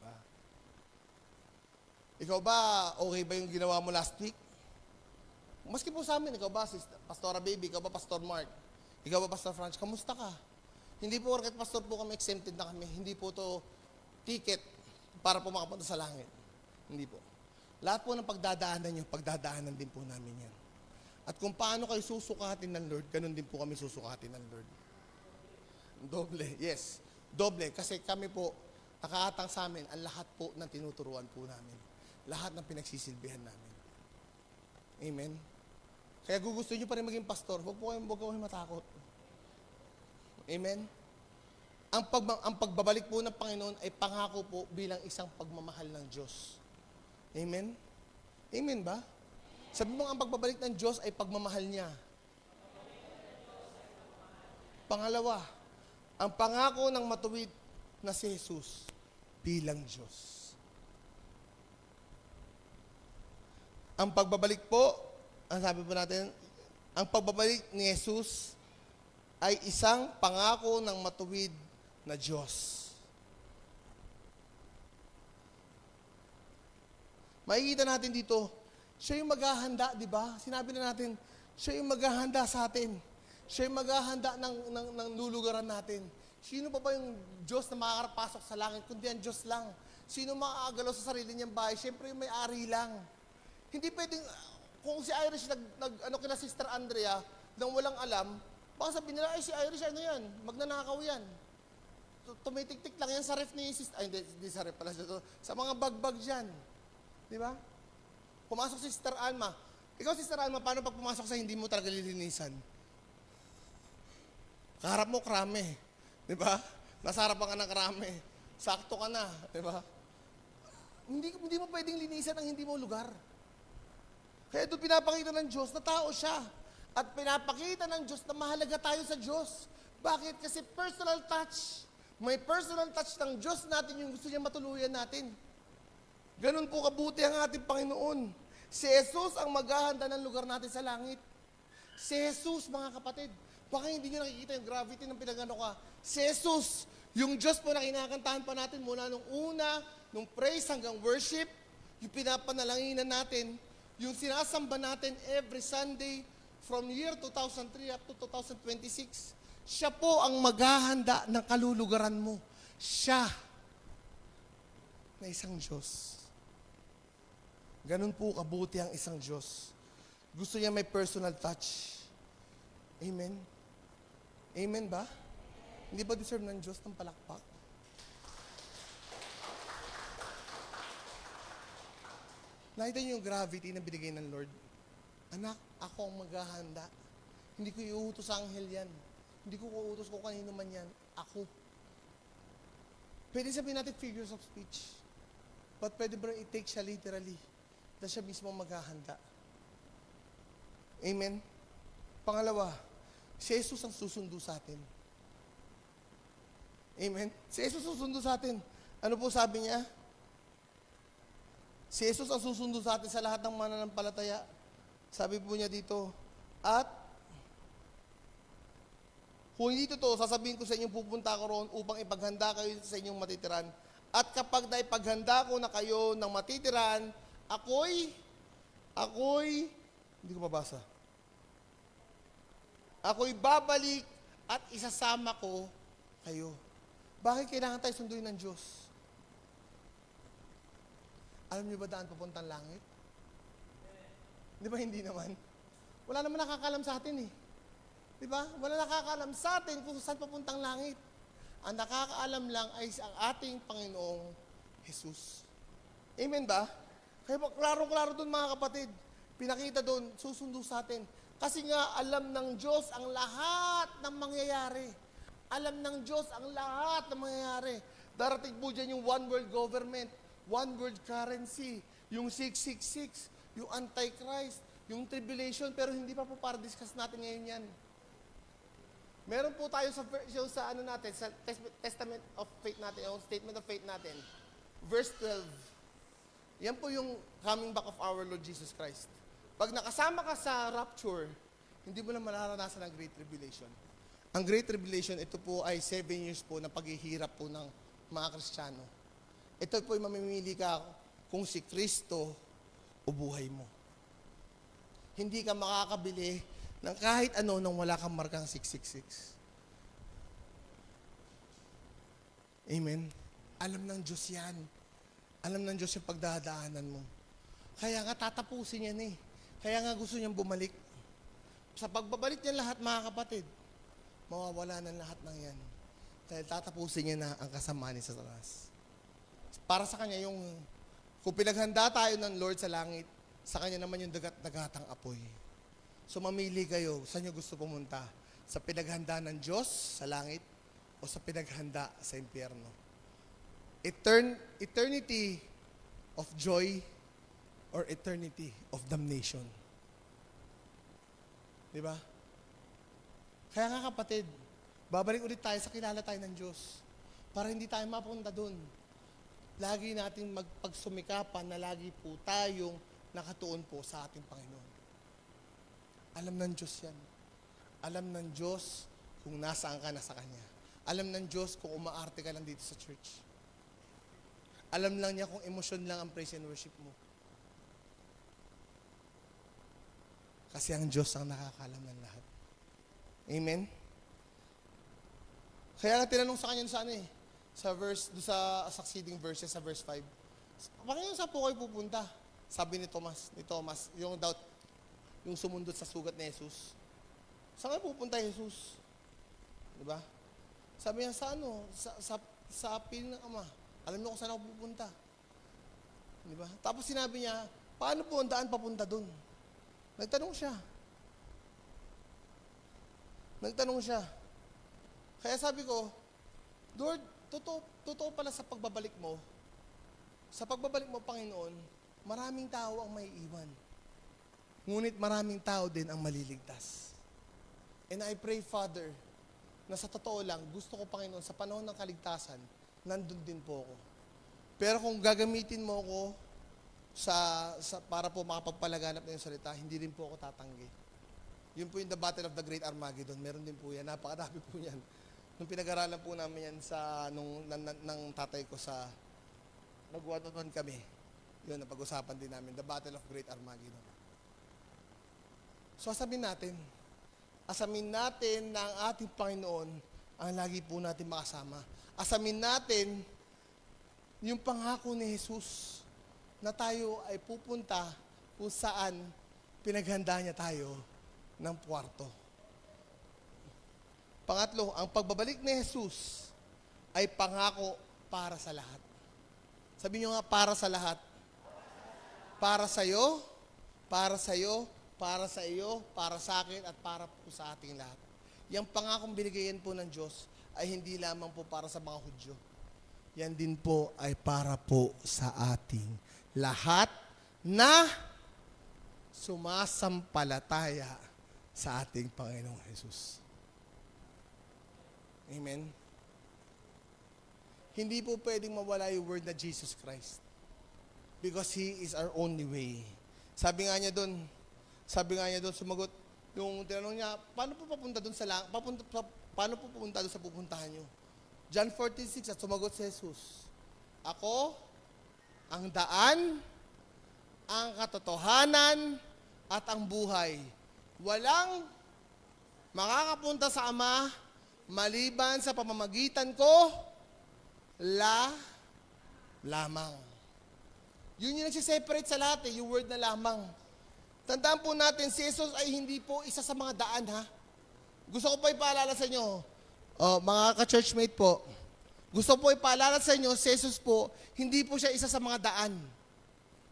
Diba? Ikaw ba, okay ba yung ginawa mo last week? Maski po sa amin, ikaw ba, Pastora Baby, ikaw ba, Pastor Mark, ikaw ba, Pastor Franz, kamusta ka? Hindi po, orkat pastor po kami, exempted na kami. Hindi po to ticket para po makapunta sa langit. Hindi po. Lahat po ng pagdadaanan nyo, pagdadaanan din po namin yan. At kung paano kayo susukatin ng Lord, ganun din po kami susukatin ng Lord. Doble, yes. Doble, kasi kami po, nakaatang sa amin, ang lahat po ng tinuturuan po namin. Lahat ng pinagsisilbihan namin. Amen? Kaya gusto nyo pa rin maging pastor, huwag po kayong matakot. Amen? Ang pagbabalik po ng Panginoon ay pangako po bilang isang pagmamahal ng Diyos. Amen? Amen ba? Sabi mo, ang pagbabalik ng Diyos ay pagmamahal niya. Pangalawa, ang pangako ng matuwid na si Jesus bilang Diyos. Ang pagbabalik po, ang sabi po natin, ang pagbabalik ni Jesus ay isang pangako ng matuwid na Diyos. Makikita natin dito, siya yung maghahanda, di ba? Sinabi na natin, siya yung maghahanda sa atin. Siya yung maghahanda ng lulugaran natin. Sino pa ba yung Diyos na makakarapasok sa langit, kundi ang Diyos lang? Sino makakagalaw sa sarili niyang bahay? Siyempre yung may-ari lang. Hindi pwedeng, kung si Irish kila Sister Andrea, nang walang alam, baka sabihin nila, ay si Irish, ano yan? Magnanakaw yan. Tumitik-tik lang yan sa ref ni Sister, ay hindi sa ref pala, sa mga bagbag dyan. Di ba? Pumasok si Sister Alma. Ikaw, Sister Alma, paano pag pumasok sa hindi mo talaga lilinisan? Kaharap mo, krame. Di ba? Nasa harapan ka ng krame. Sakto ka na. Di ba? Hindi mo pwedeng linisan ang hindi mo lugar. Kaya doon pinapakita ng Diyos na tao siya. At pinapakita ng Diyos na mahalaga tayo sa Diyos. Bakit? Kasi personal touch. May personal touch ng Diyos natin yung gusto niya matuluyan natin. Ganun po kabuti ang ating Panginoon. Si Jesus ang maghahanda ng lugar natin sa langit. Si Jesus, mga kapatid. Baka hindi nyo nakikita yung gravity ng pinagano ka. Si Jesus, yung Diyos po na kinakantahan pa natin mula nung una, nung praise hanggang worship, yung pinapanalanginan natin, yung sinasamba natin every Sunday from year 2003 up to 2026, siya po ang maghahanda ng kalulugaran mo. Siya na isang Diyos. Ganun po kabuti ang isang Diyos. Gusto niya may personal touch. Amen? Amen ba? Hindi ba deserve ng Diyos ng palakpak? Nakita niyo yung gravity na binigay ng Lord? Anak, ako ang maghahanda. Hindi ko iuutos sa anghel yan. Hindi ko uutos kung kanino man yan. Ako. Pwede sabihin natin figures of speech. But pwede ba i-take siya literally? Na siya mismo maghahanda. Amen? Pangalawa, si Jesus ang susundo sa atin. Amen? Si Jesus susundo sa atin. Ano po sabi niya? Si Jesus ang susundo sa atin sa lahat ng mananampalataya. Sabi po niya dito, at kung hindi totoo, sasabihin ko sa inyo, pupunta ako roon upang ipaghanda kayo sa inyong matitiran. At kapag naipaghanda ko na kayo ng matitiran, ako'y, hindi ko mabasa. Ako'y babalik at isasama ko kayo. Bakit kailangan tayo sunduin ng Diyos? Alam niyo ba daan papuntang langit? Di ba hindi naman? Wala naman nakakaalam sa atin eh. Di ba? Wala nakakaalam sa atin kung saan papuntang langit. Ang nakakaalam lang ay ang ating Panginoong Jesus. Amen ba? Kaya klaro-klaro doon mga kapatid. Pinakita doon, susundo sa atin. Kasi nga, alam ng Diyos ang lahat ng mangyayari. Alam ng Diyos ang lahat ng mangyayari. Darating po dyan yung one world government, one world currency, yung 666, yung Antichrist, yung tribulation, pero hindi pa po para discuss natin ngayon yan. Meron po tayo sa ano natin, sa testament of faith natin, yung statement of faith natin. Verse 12. Yan po yung coming back of our Lord Jesus Christ. Pag nakasama ka sa rapture, hindi mo na mararanasan ang Great Tribulation. Ang Great Tribulation, ito po ay 7 years po na paghihirap po ng mga Kristiyano. Ito po ay mamimili ka kung si Kristo o buhay mo. Hindi ka makakabili ng kahit ano nang wala kang markang 666. Amen? Alam ng Diyos yan. Alam ng Diyos yung pagdadaanan mo. Kaya nga tatapusin yan eh. Kaya nga gusto niyang bumalik. Sa pagbabalik niya lahat, mga kapatid, mawawala ng lahat ng yan. Dahil tatapusin niya na ang kasamaan ni Satanas. Para sa kanya, yung kung pinaghanda tayo ng Lord sa langit, sa kanya naman yung dagat-dagatang apoy. So mamili kayo, saan nyo gusto pumunta? Sa pinaghanda ng Diyos sa langit o sa pinaghanda sa impyerno? Eternity of joy or eternity of damnation? Di ba? Kaya nga kapatid, babalik ulit tayo sa kilala tayo ng Diyos para hindi tayo mapunta dun. Lagi natin magpagsumikapan na lagi po tayong nakatuon po sa ating Panginoon. Alam ng Diyos yan. Alam ng Diyos kung nasaan ka na sa Kanya. Alam ng Diyos kung umaarte ka lang dito sa church. Alam lang niya kung emosyon lang ang praise and worship mo. Kasi ang Diyos ang nakakalam ng lahat. Amen? Kaya nga tinanong sa kanya sa ano eh, sa verse, sa succeeding verses, sa verse 5. Panginoon, saan po kayo pupunta? Sabi ni Thomas, yung doubt, yung sumundot sa sugat ni Jesus. Saan kayo pupunta, Jesus? Diba? Sabi niya, sa ano? Sa piling ng Ama. Alam niyo kung saan ako pupunta. Diba? Tapos sinabi niya, paano po ang daan papunta dun? Nagtanong siya. Kaya sabi ko, Lord, totoo pala sa pagbabalik mo. Sa pagbabalik mo, Panginoon, maraming tao ang may iwan. Ngunit maraming tao din ang maliligtas. And I pray, Father, na sa totoo lang, gusto ko, Panginoon, sa panahon ng kaligtasan, nandun din po ako. Pero kung gagamitin mo ako para po makapagpalaganap na yung salita, hindi rin po ako tatanggi. Yun po yung The Battle of the Great Armageddon. Meron din po yan. Napakadami po yan. Nung pinag-aralan po namin yan ng tatay ko sa nag-one-on-one kami. Yun, napag-usapan din namin. The Battle of Great Armageddon. So, asamin natin na ang ating Panginoon ang lagi po natin makasama. Asamin natin yung pangako ni Jesus na tayo ay pupunta kung saan pinaghanda niya tayo ng kwarto. Pangatlo, ang pagbabalik ni Jesus ay pangako para sa lahat. Sabi nyo nga, para sa lahat. Para sa'yo, para sa'yo, para sa iyo, para sa akin, at para po sa ating lahat. Yang pangakong binigayan po ng Diyos ay hindi lamang po para sa mga Hudyo. Yan din po ay para po sa ating lahat na sumasampalataya sa ating Panginoong Jesus. Amen? Hindi po pwedeng mawala yung word na Jesus Christ. Because He is our only way. Sabi nga niya doon, sumagot, yung tinanong niya, paano po papunta doon sa paano po pupunta doon sa pupuntahan niyo? John 14:6, at sumagot si Jesus, ako, ang daan, ang katotohanan, at ang buhay. Walang makakapunta sa Ama, maliban sa pamamagitan ko, lamang. Yun yung nagsiseparate sa lahat yung word na lamang. Tandaan po natin, si Jesus ay hindi po isa sa mga daan, ha? Gusto ko po ipaalala sa inyo, mga ka-churchmate po, gusto po ipaalala sa inyo, si Jesus po, hindi po siya isa sa mga daan.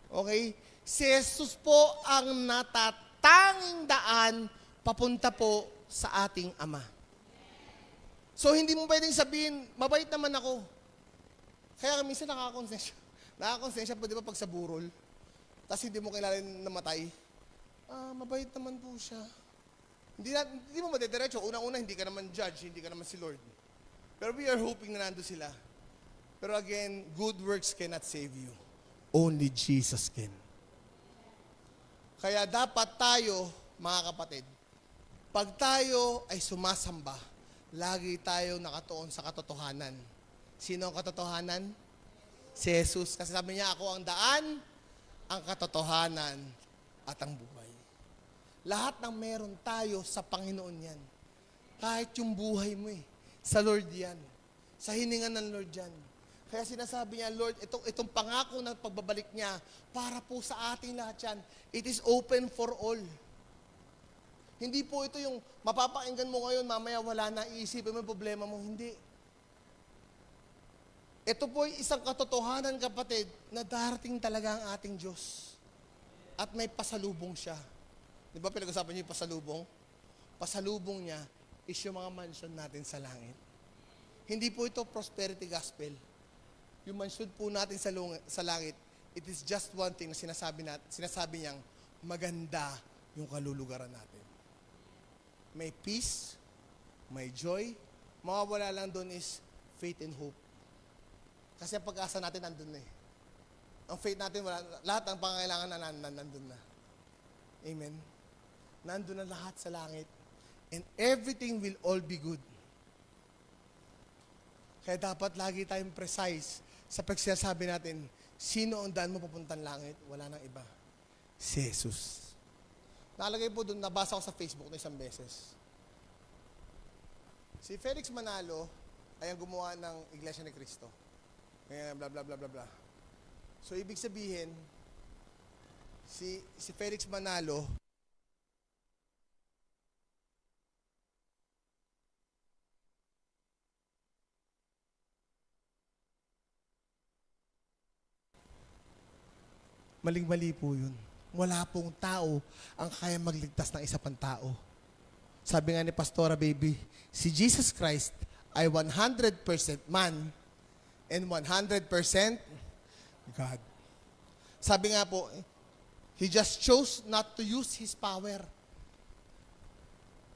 Okay? Si Jesus po ang natatanging daan papunta po sa ating Ama. So, hindi mo pwedeng sabihin, mabait naman ako. Kaya minsan nakakonsensya po, di ba, pag sa burol, tapos hindi mo kilala namatay, mabait naman po siya. Hindi mo madediretso. Unang-una, hindi ka naman judge, hindi ka naman si Lord. Pero we are hoping na nando sila. Pero again, good works cannot save you. Only Jesus can. Kaya dapat tayo, mga kapatid, pag tayo ay sumasamba, lagi tayo nakatuon sa katotohanan. Sino ang katotohanan? Si Jesus. Kasi sabi niya, ako ang daan, ang katotohanan, at ang buhay. Lahat ng meron tayo sa Panginoon yan. Kahit yung buhay mo sa Lord yan. Sa hiningan ng Lord yan. Kaya sinasabi niya, Lord, itong pangako ng pagbabalik niya, para po sa ating lahat yan. It is open for all. Hindi po ito yung mapapakinggan mo ngayon, mamaya wala na, iisipin mo yung problema mo. Hindi. Ito po ay isang katotohanan, kapatid, na darating talaga ang ating Diyos. At may pasalubong siya. Di ba pinag-usapan niyo yung pasalubong? Pasalubong niya is yung mga mansion natin sa langit. Hindi po ito prosperity gospel. Yung mansion po natin sa langit, it is just one thing na sinasabi niyang maganda yung kalulugaran natin. May peace, may joy, mawawala lang doon is faith and hope. Kasi ang pag-asa natin nandun na Ang faith natin, lahat ng pangangailangan na nandun na. Amen? Nandun na lahat sa langit. And everything will all be good. Kaya dapat lagi tayong precise sa pagsasabi natin, sino ang daan mo papuntang langit? Wala nang iba. Si Jesus. Nakalagay po doon, nabasa ko sa Facebook na isang beses. Si Felix Manalo ay ang gumawa ng Iglesia ni Cristo. Ngayon, bla bla bla bla bla. So, ibig sabihin, si Felix Manalo, maling-mali po yun. Wala pong tao ang kaya magligtas ng isa pang tao. Sabi nga ni Pastora Baby, si Jesus Christ ay 100% man and 100% God. Sabi nga po, He just chose not to use His power.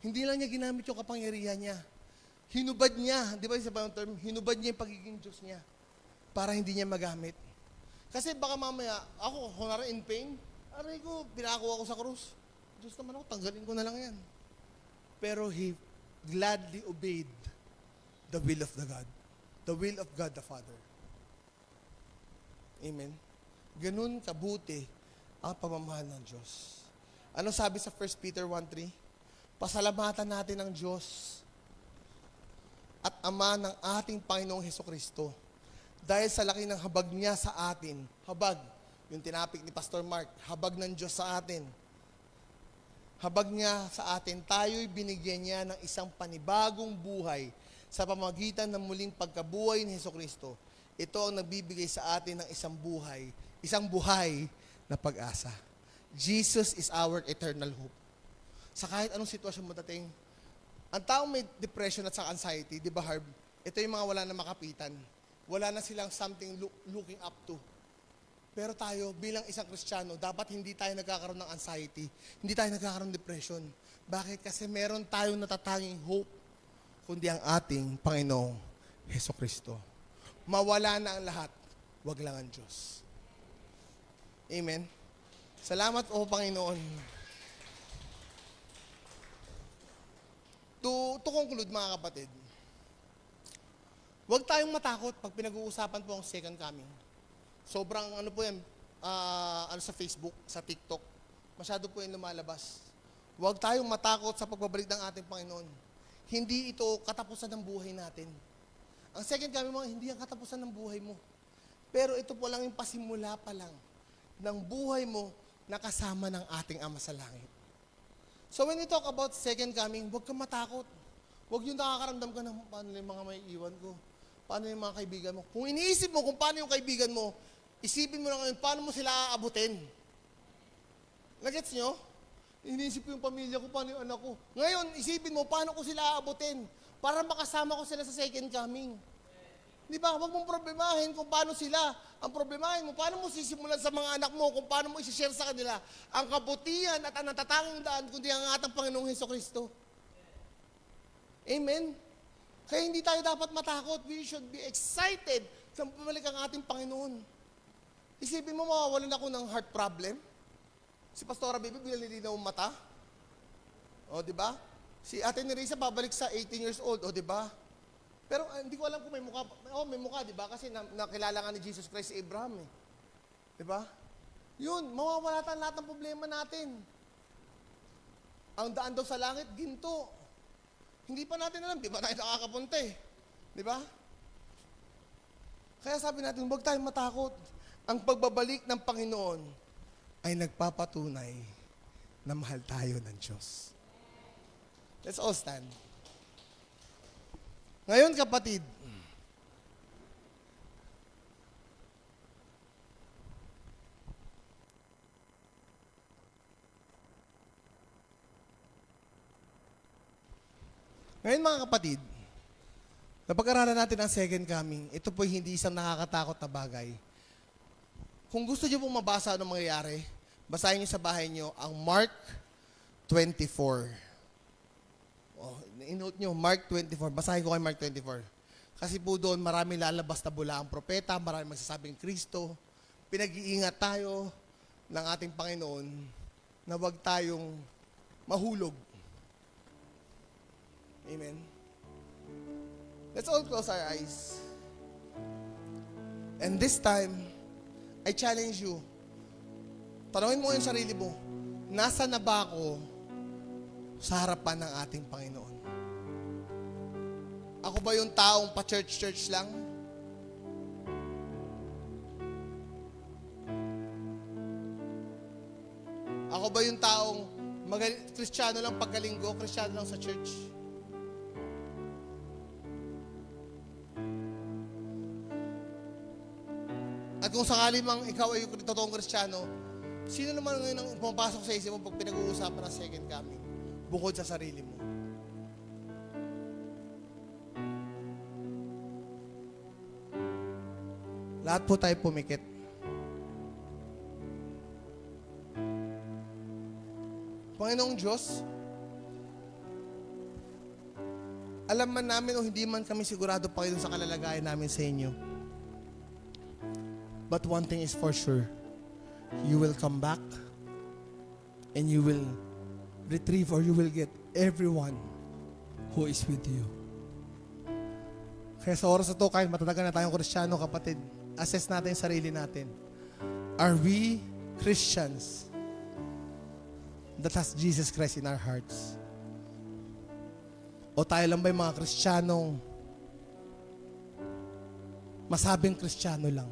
Hindi lang niya ginamit yung kapangyarihan niya. Hinubad niya, di ba isa pa yung term? Hinubad niya yung pagiging Diyos niya para hindi niya magamit. Kasi baka mamaya, ako, kunwari in pain, aray ko, pinako ako sa krus. Diyos naman ako, tanggalin ko na lang yan. Pero He gladly obeyed the will of the God. The will of God the Father. Amen? Ganun kabuti ang pamamahal ng Diyos. Ano sabi sa 1 Peter 1:3? Pasalamatan natin ang Diyos at Ama ng ating Panginoong Hesukristo dahil sa laki ng habag niya sa atin. Habag, yung tinapik ni Pastor Mark, habag ng Diyos sa atin. habag niya sa atin, tayo'y binigyan niya ng isang panibagong buhay sa pamamagitan ng muling pagkabuhay ni Hesukristo. Ito ang nagbibigay sa atin ng isang buhay na pag-asa. Jesus is our eternal hope. Sa kahit anong sitwasyon mo dating, ang taong may depression at sa anxiety, di ba Harb, ito yung mga wala na makapitan. Wala na silang something looking up to. Pero tayo, bilang isang Kristiyano, dapat hindi tayo nagkakaroon ng anxiety. Hindi tayo nagkakaroon ng depression. Bakit? Kasi meron tayong natatanging hope, kundi ang ating Panginoong Hesukristo. Mawala na ang lahat, wag lang ang Diyos. Amen. Salamat po, Panginoon. To conclude, mga kapatid, huwag tayong matakot pag pinag-uusapan po ang second coming. Sobrang po yan, sa Facebook, sa TikTok, masyado po yan lumalabas. Huwag tayong matakot sa pagbabalik ng ating Panginoon. Hindi ito katapusan ng buhay natin. Ang second coming mo, hindi ang katapusan ng buhay mo. Pero ito po lang yung pasimula pa lang ng buhay mo na kasama ng ating Ama sa Langit. So when we talk about second coming, huwag kang matakot. Huwag yung nakakaramdam ka ng paano yung mga may iwan ko. Paano yung mga kaibigan mo. Kung iniisip mo kung paano yung kaibigan mo, isipin mo lang ngayon, paano mo sila aabutin? Nagets nyo? Iniisip ko yung pamilya ko, paano yung anak ko. Ngayon, isipin mo, paano ko sila aabutin? Para makasama ko sila sa second coming. Di ba? Huwag mong problemahin kung paano sila. Ang problemahin mo, paano mo sisimulan sa mga anak mo, kung paano mo isi-share sa kanila ang kabutihan at ang natatanging daan, kundi ang ating Panginoong Hesukristo. Amen? Kaya hindi tayo dapat matakot. We should be excited sa pumalik ang ating Panginoon. Isipin mo, mawawalan ako ng heart problem. Si Pastora Bibi, binalilinaw ang mata. O, di ba? Si Ate Nerissa, babalik sa 18 years old. O, di ba? Pero hindi ko alam kung may mukha. Oh, may mukha, di ba? Kasi nakilala nga ni Jesus Christ si Abraham, eh. Di ba? Yun, mawawala tayo lahat ng problema natin. Ang daan daw sa langit, ginto. Hindi pa natin alam, di ba tayo nakakapunta, eh. Di ba? Kaya sabi natin, huwag tayong matakot. Ang pagbabalik ng Panginoon ay nagpapatunay na mahal tayo ng Diyos. Let's all stand. Ngayon, kapatid, mga kapatid, napag-aralan natin ang second coming. Ito po hindi isang nakakatakot na bagay. Kung gusto niyo pong mabasa ano mangyayari, basahin niyo sa bahay niyo ang Mark 24. Oh, in-note niyo, Mark 24. Basahin ko kay Mark 24. Kasi po doon, marami lalabas na bula ang propeta, marami magsasabing Kristo. Pinag-iingat tayo ng ating Panginoon na huwag tayong mahulog. Amen. Let's all close our eyes. And this time, I challenge you. Tanungin mo yung sarili mo, nasa na ba ako sa harapan ng ating Panginoon? Ako ba yung taong pa-church-church lang? Ako ba yung taong Kristiyano lang pagkalinggo, Kristiyano lang sa church? At kung sakali mang ikaw ay totoong Kristiyano, sino naman ngayon ang pumapasok sa isip mo pag pinag-uusapan ng second coming? Bukod sa sarili mo. Lahat po tayo pumikit. Panginoong Diyos, alam man namin o hindi man kami sigurado, Panginoon, sa kalalagayan namin sa inyo. But one thing is for sure, you will come back and you will retrieve or you will get everyone who is with you. Kaya sa oras na ito, kahit matatagal na tayong Kristiyano, kapatid, assess natin yung sarili natin. Are we Christians that has Jesus Christ in our hearts? O tayo lang ba yung mga Kristiyanong masabing Kristiyano lang?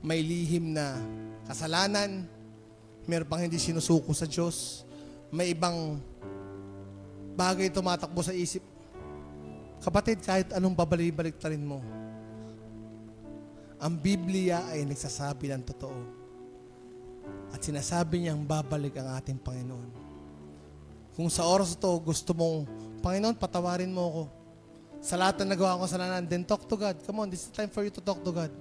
May lihim na kasalanan, Meron pang hindi sinusuko sa Diyos. May ibang bagay tumatakbo sa isip. Kapatid, kahit anong babalik-baliktarin mo, ang Biblia ay nagsasabi ng totoo. At sinasabi niyang babalik ang ating Panginoon. Kung sa oras ito, gusto mong, Panginoon, patawarin mo ako. Sa lahat na nagawa ko kasalanan, then talk to God. Come on, this is the time for you to talk to God.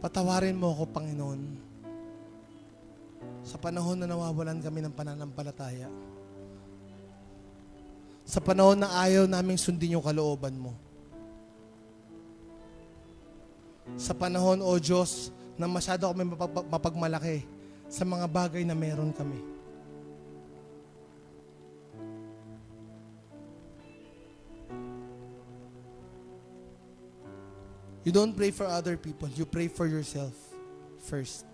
Patawarin mo ako, Panginoon. Sa panahon na nawawalan kami ng pananampalataya. Sa panahon na ayaw naming sundin yung kalooban mo. Sa panahon, O Diyos, na masyado kami mapagmalaki sa mga bagay na meron kami. You don't pray for other people. You pray for yourself first.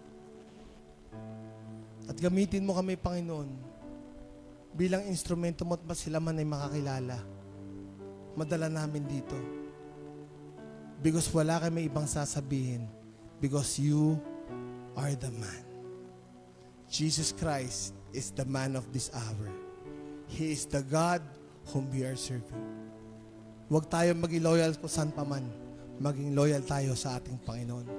At gamitin mo kami, Panginoon, bilang instrumento mo at sila man ay makakilala. Madala namin dito. Because wala kami ibang sasabihin. Because you are the man. Jesus Christ is the man of this hour. He is the God whom we are serving. Huwag tayo maging loyal kung saan pa man. Maging loyal tayo sa ating Panginoon.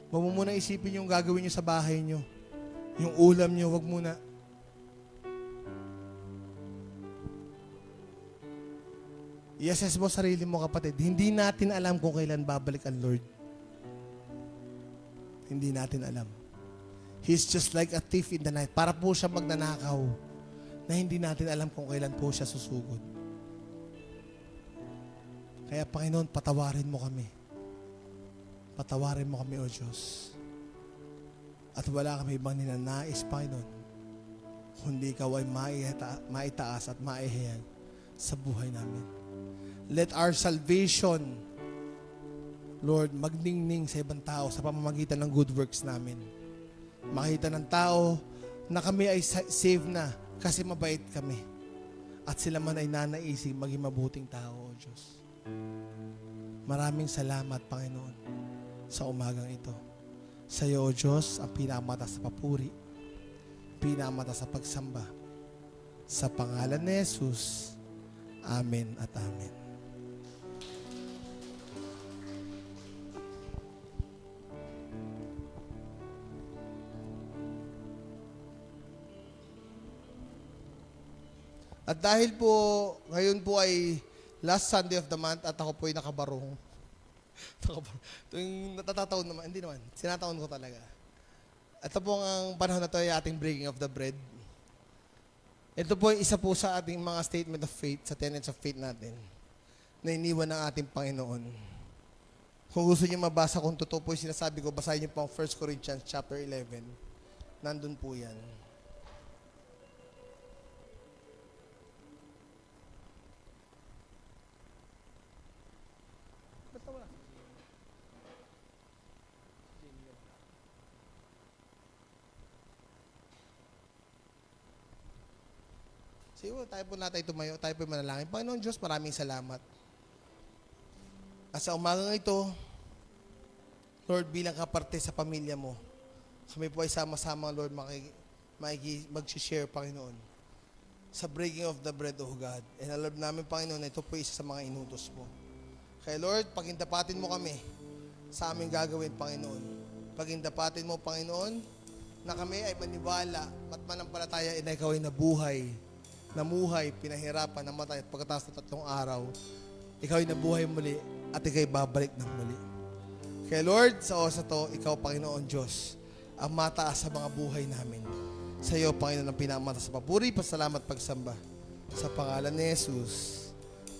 Huwag mo muna isipin yung gagawin nyo sa bahay nyo. Yung ulam nyo, huwag muna. I-assess mo sarili mo, kapatid. Hindi natin alam kung kailan babalik ang Lord. Hindi natin alam. He's just like a thief in the night. Para po siya magnanakaw na hindi natin alam kung kailan po siya susugod. Kaya Panginoon, patawarin mo kami. Patawarin mo kami, O Diyos. At wala kami ibang ninanais, Panginoon, kundi ikaw ay maitaas at maihayag sa buhay namin. Let our salvation, Lord, magningning sa ibang tao sa pamamagitan ng good works namin. Makita ng tao na kami ay saved na kasi mabait kami. At sila man ay nanaising maging mabuting tao, O Diyos. Maraming salamat, Panginoon, sa umagang ito. Sa iyo, O Diyos, ang pinakamataas sa papuri, pinakamataas sa pagsamba. Sa pangalan ni Jesus, Amen at Amen. At dahil po, ngayon po ay last Sunday of the month at ako po ay nakabarong. Yung natataon naman, hindi naman, sinataon ko talaga. Ito po ang panahon na ito ay ating breaking of the bread. Ito po ay isa po sa ating mga statement of faith, sa tenets of faith natin, na iniwan ng ating Panginoon. Kung gusto niyo mabasa kung totoo po yung sinasabi ko, basahin niyo po ang 1 Corinthians chapter 11. Nandun po yan. Siguro tayo po natin tumayo, tayo po manalangin. Panginoon Diyos, maraming salamat. At sa umagang ito, Lord, bilang kaparte sa pamilya mo, kami po ay sama-sama, Lord, mag-share, Panginoon, sa breaking of the bread, O God. And alam namin, Panginoon, ito po isa sa mga inutos mo. Kaya Lord, pagindapatin mo kami sa aming gagawin, Panginoon. Pagindapatin mo, Panginoon, na kami ay maniwala at manampalataya na ikaw ay namuhay, pinahirapan, namatay at pagkatapos ng 3 araw, ikaw ay nabuhay muli at ikaw ay babalik ng muli. Kaya Lord, sa oras na to, ikaw, Panginoon Diyos, ang mataas sa mga buhay namin. Sa iyo, Panginoon, ang pinamataas sa papuri, pasalamat, pagsamba. Sa pangalan ni Jesus.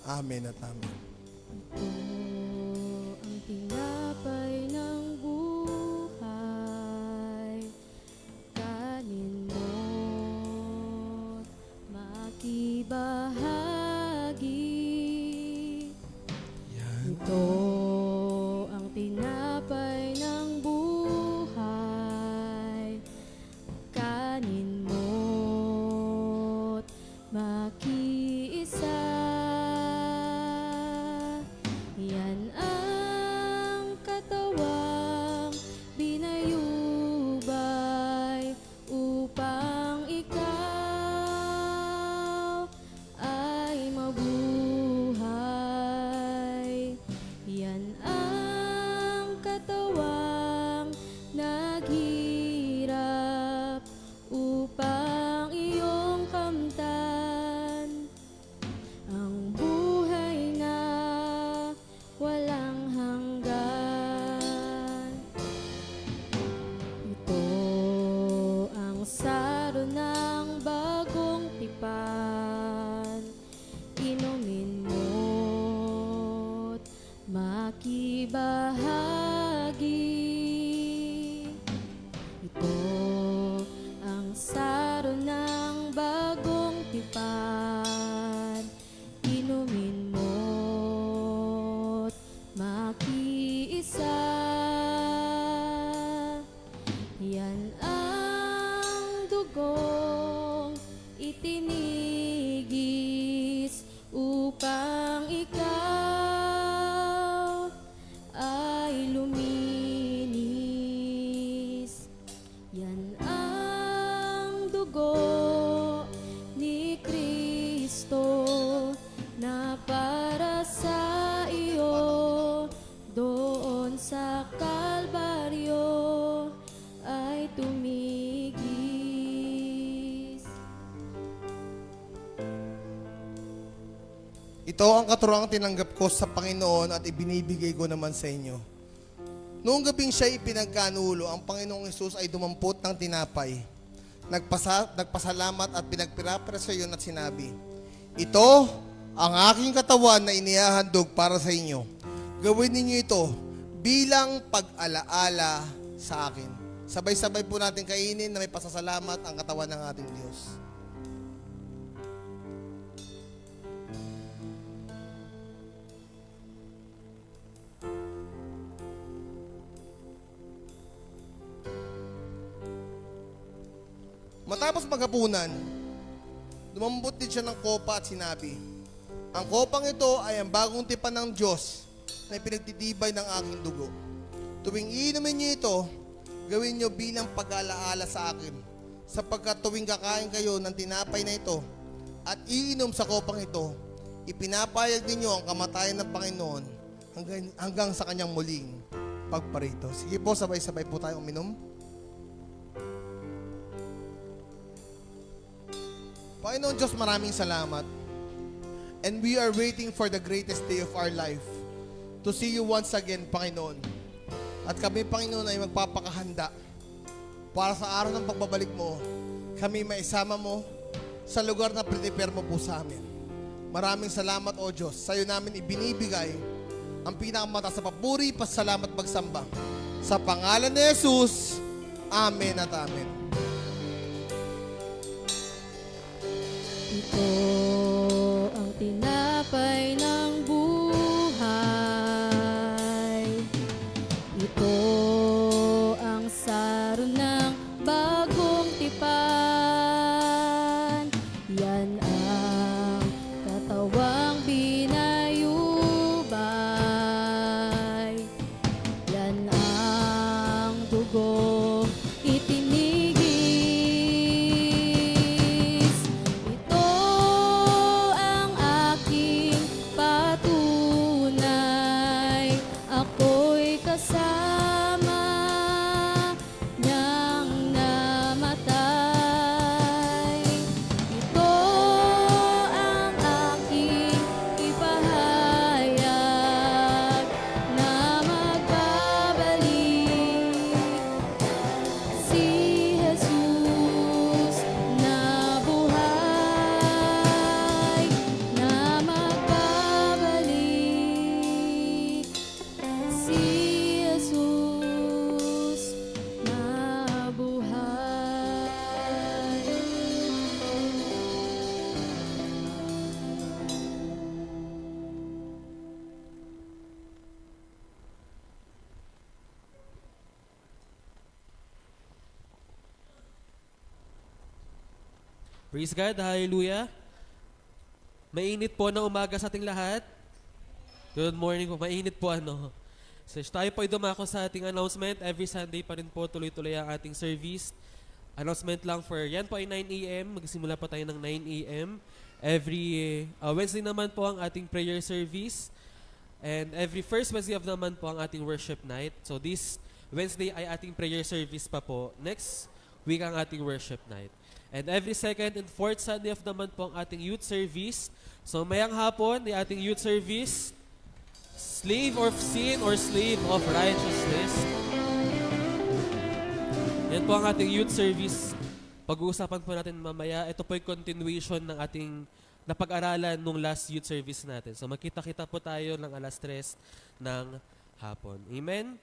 Amen at Amen.
Ang tinapay ng buhay, kanin mo't makibahagi. Ito ang tinapay ng buhay, kanin mo't makiisa. tipan, inumin mo't makiisa. Yan ang dugong itinigis upang ikaw ay luminis. Yan ang dugo ni Kristo na para sa iyo doon sa Kalbaryo ay tumigis.
Ito ang katuroang tinanggap ko sa Panginoon at ibinibigay ko naman sa inyo. Noong gabing siya ipinagkanulo, ang Panginoong Hesus ay dumampot ng tinapay. Nagpasalamat at pinagpirapira sa iyon at sinabi, "Ito ang aking katawan na inihahandog para sa inyo. Gawin ninyo ito bilang pag-alaala sa akin." Sabay-sabay po natin kainin na may pasasalamat ang katawan ng ating Diyos. Matapos maghapunan, lumambot din siya ng kopa at sinabi, "Ang kopang ito ay ang bagong tipan ng Diyos na pinagtitibay ng aking dugo. Tuwing iinumin niyo ito, gawin niyo bilang pag-alaala sa akin, sapagkat tuwing kakain kayo ng tinapay na ito at iinom sa kopang ito, ipinapayag ninyo ang kamatayan ng Panginoon hanggang sa kanyang muling pagparito." Sige po, sabay-sabay po tayo uminom. Panginoon Diyos, maraming salamat. And we are waiting for the greatest day of our life to see you once again, Panginoon. At kami, Panginoon, ay magpapakahanda para sa araw ng pagbabalik mo. Kami maisama mo sa lugar na prepare mo po sa amin. Maraming salamat, O Diyos. Sa iyo namin ibinibigay ang pinakamataas na papuri, pasalamat, pagsamba. Sa pangalan ni Jesus, Amen at Amen.
Ito ang tinapay ng buhay. Ito ang saro ng bagong tipan. Yan ang katawang binayubay. Yan ang dugong itinigis. Ito ang aking patunay. Ako'y kasama niyang namatay. Ito ang aking ipahayag na magbabalik si Jesus na buhay, na magbabalik si Jesus na buhay.
Praise God, hallelujah. Mainit po na umaga sa ating lahat. Good morning po, mainit po ano. So tayo po ay dumako sa ating announcement. Every Sunday pa rin po tuloy-tuloy ang ating service. Announcement lang for, yan po ay 9 a.m. Magsimula po tayo ng 9 a.m. Every Wednesday naman po ang ating prayer service. And every first Wednesday of the month po ang ating worship night. So this Wednesday ay ating prayer service pa po. Next week ang ating worship night. And every second and fourth Sunday of the month po ang ating youth service. So mayang hapon, ang ating youth service, Slave of Sin or Slave of Righteousness. Yan po ang ating youth service. Pag-uusapan po natin mamaya. Ito po yung continuation ng ating napag-aralan nung last youth service natin. So magkita-kita po tayo ng 3:00 ng hapon. Amen?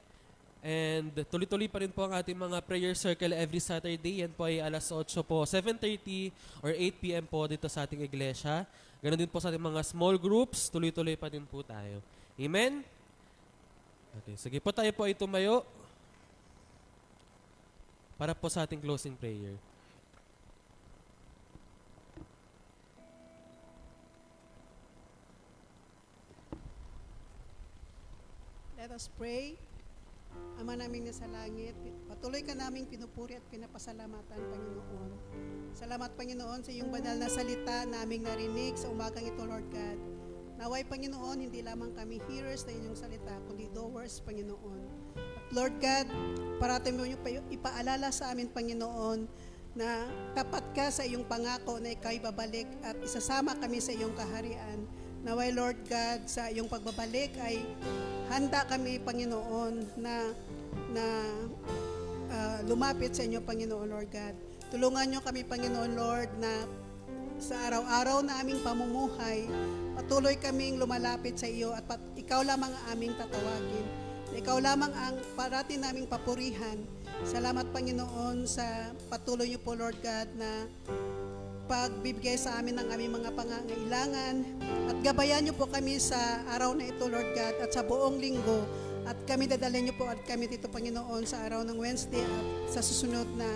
And tuloy-tuloy pa rin po ang ating mga prayer circle every Saturday. Yan po ay alas 8 po, 7:30 or 8 p.m. po dito sa ating iglesia. Ganon din po sa ating mga small groups. Tuloy-tuloy pa din po tayo. Amen? Okay, sige po, tayo po ay tumayo para po sa ating closing prayer.
Let us pray. Ama namin nasa langit, patuloy ka naming pinupuri at pinapasalamatan, Panginoon. Salamat, Panginoon, sa iyong banal na salita naming narinig sa umagang ito, Lord God. Naway, Panginoon, hindi lamang kami hearers na inyong salita, kundi doers, Panginoon. At Lord God, parating mo yung ipaalala sa amin, Panginoon, na tapat ka sa iyong pangako na ikaw'y babalik at isasama kami sa iyong kaharian. Naway, Lord God, sa iyong pagbabalik ay handa kami, Panginoon, na lumapit sa inyo, Panginoon, Lord God. Tulungan niyo kami, Panginoon, Lord, na sa araw-araw na aming pamumuhay, patuloy kaming lumalapit sa iyo at ikaw lamang ang aming tatawagin. Ikaw lamang ang parati naming papurihan. Salamat, Panginoon, sa patuloy niyo po, Lord God, na pagbibigay sa amin ng aming mga pangangailangan at gabayan niyo po kami sa araw na ito, Lord God, at sa buong linggo at kami dadalhin niyo po at kami dito, Panginoon, sa araw ng Wednesday at sa susunod na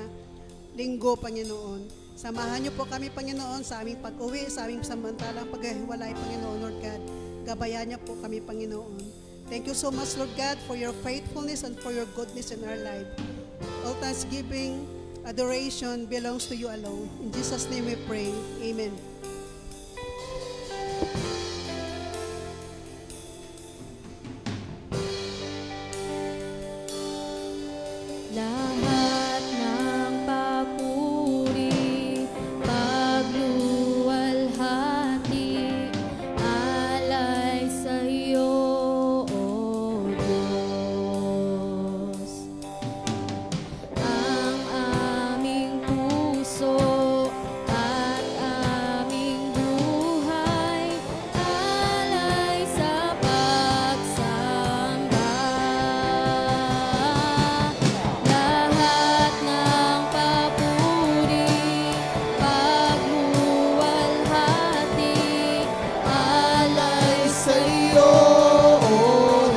linggo, Panginoon. Samahan niyo po kami, Panginoon, sa aming pag-uwi, sa aming samantalang paghiwalay, Panginoon, Lord God. Gabayan niyo po kami, Panginoon. Thank you so much, Lord God, for your faithfulness and for your goodness in our life. All thanksgiving, adoration belongs to you alone. In Jesus' name we pray. Amen.
Lahat ng papuri, pagluwalhati, alay sa iyo, O Diyos. Ang aming puso at aming buhay, alay sa pagsamba. Lahat ng papuri, pagluwalhati, alay sa iyo, O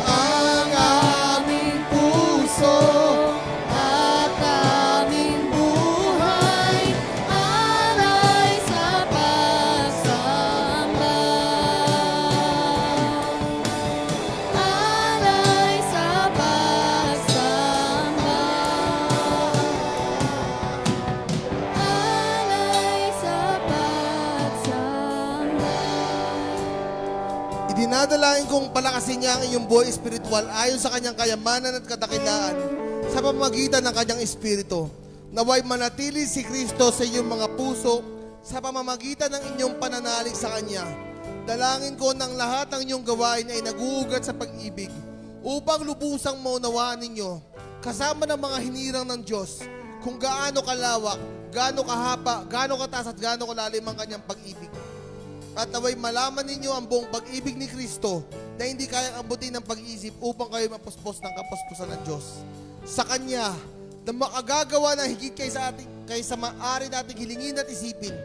Ang aming puso
at aming buhay, alay sa pagsamba. Alay sa pagsamba. Alay sa pagsamba.
Idinadalain kong palakasin niya ang iyong buhay espiritual ayon sa kanyang kayamanan at kadakilaan sa pamamagitan ng kanyang espiritu. Naway manatili si Kristo sa iyong mga puso sa pamamagitan ng inyong pananalig sa Kanya. Dalangin ko ng lahat ng inyong gawain ay naguugat sa pag-ibig upang lubusang maunawaan ninyo kasama ng mga hinirang ng Diyos kung gaano kalawak, gaano kahaba, gaano kataas at gaano kalalim ang kanyang pag-ibig. At naway malaman ninyo ang buong pag-ibig ni Kristo na hindi kayang abutin ng pag-iisip upang kayo mapuspos ng kapuspusan ng Diyos. Sa Kanya, na makagagawa ng higit kaysa maaari nating hilingin at isipin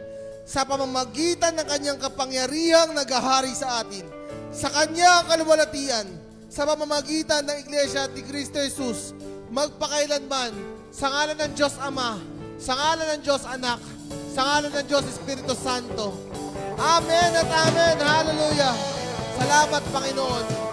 sa pamamagitan ng Kanyang kapangyarihang naghahari sa atin. Sa Kanya ang kaluwalhatian, sa pamamagitan ng Iglesia at ni Kristo Jesus, magpakailanman, sa ngalan ng Diyos Ama, sa ngalan ng Diyos Anak, sa ngalan ng Diyos Espiritu Santo. Amen at amen. Hallelujah. Salamat, Panginoon.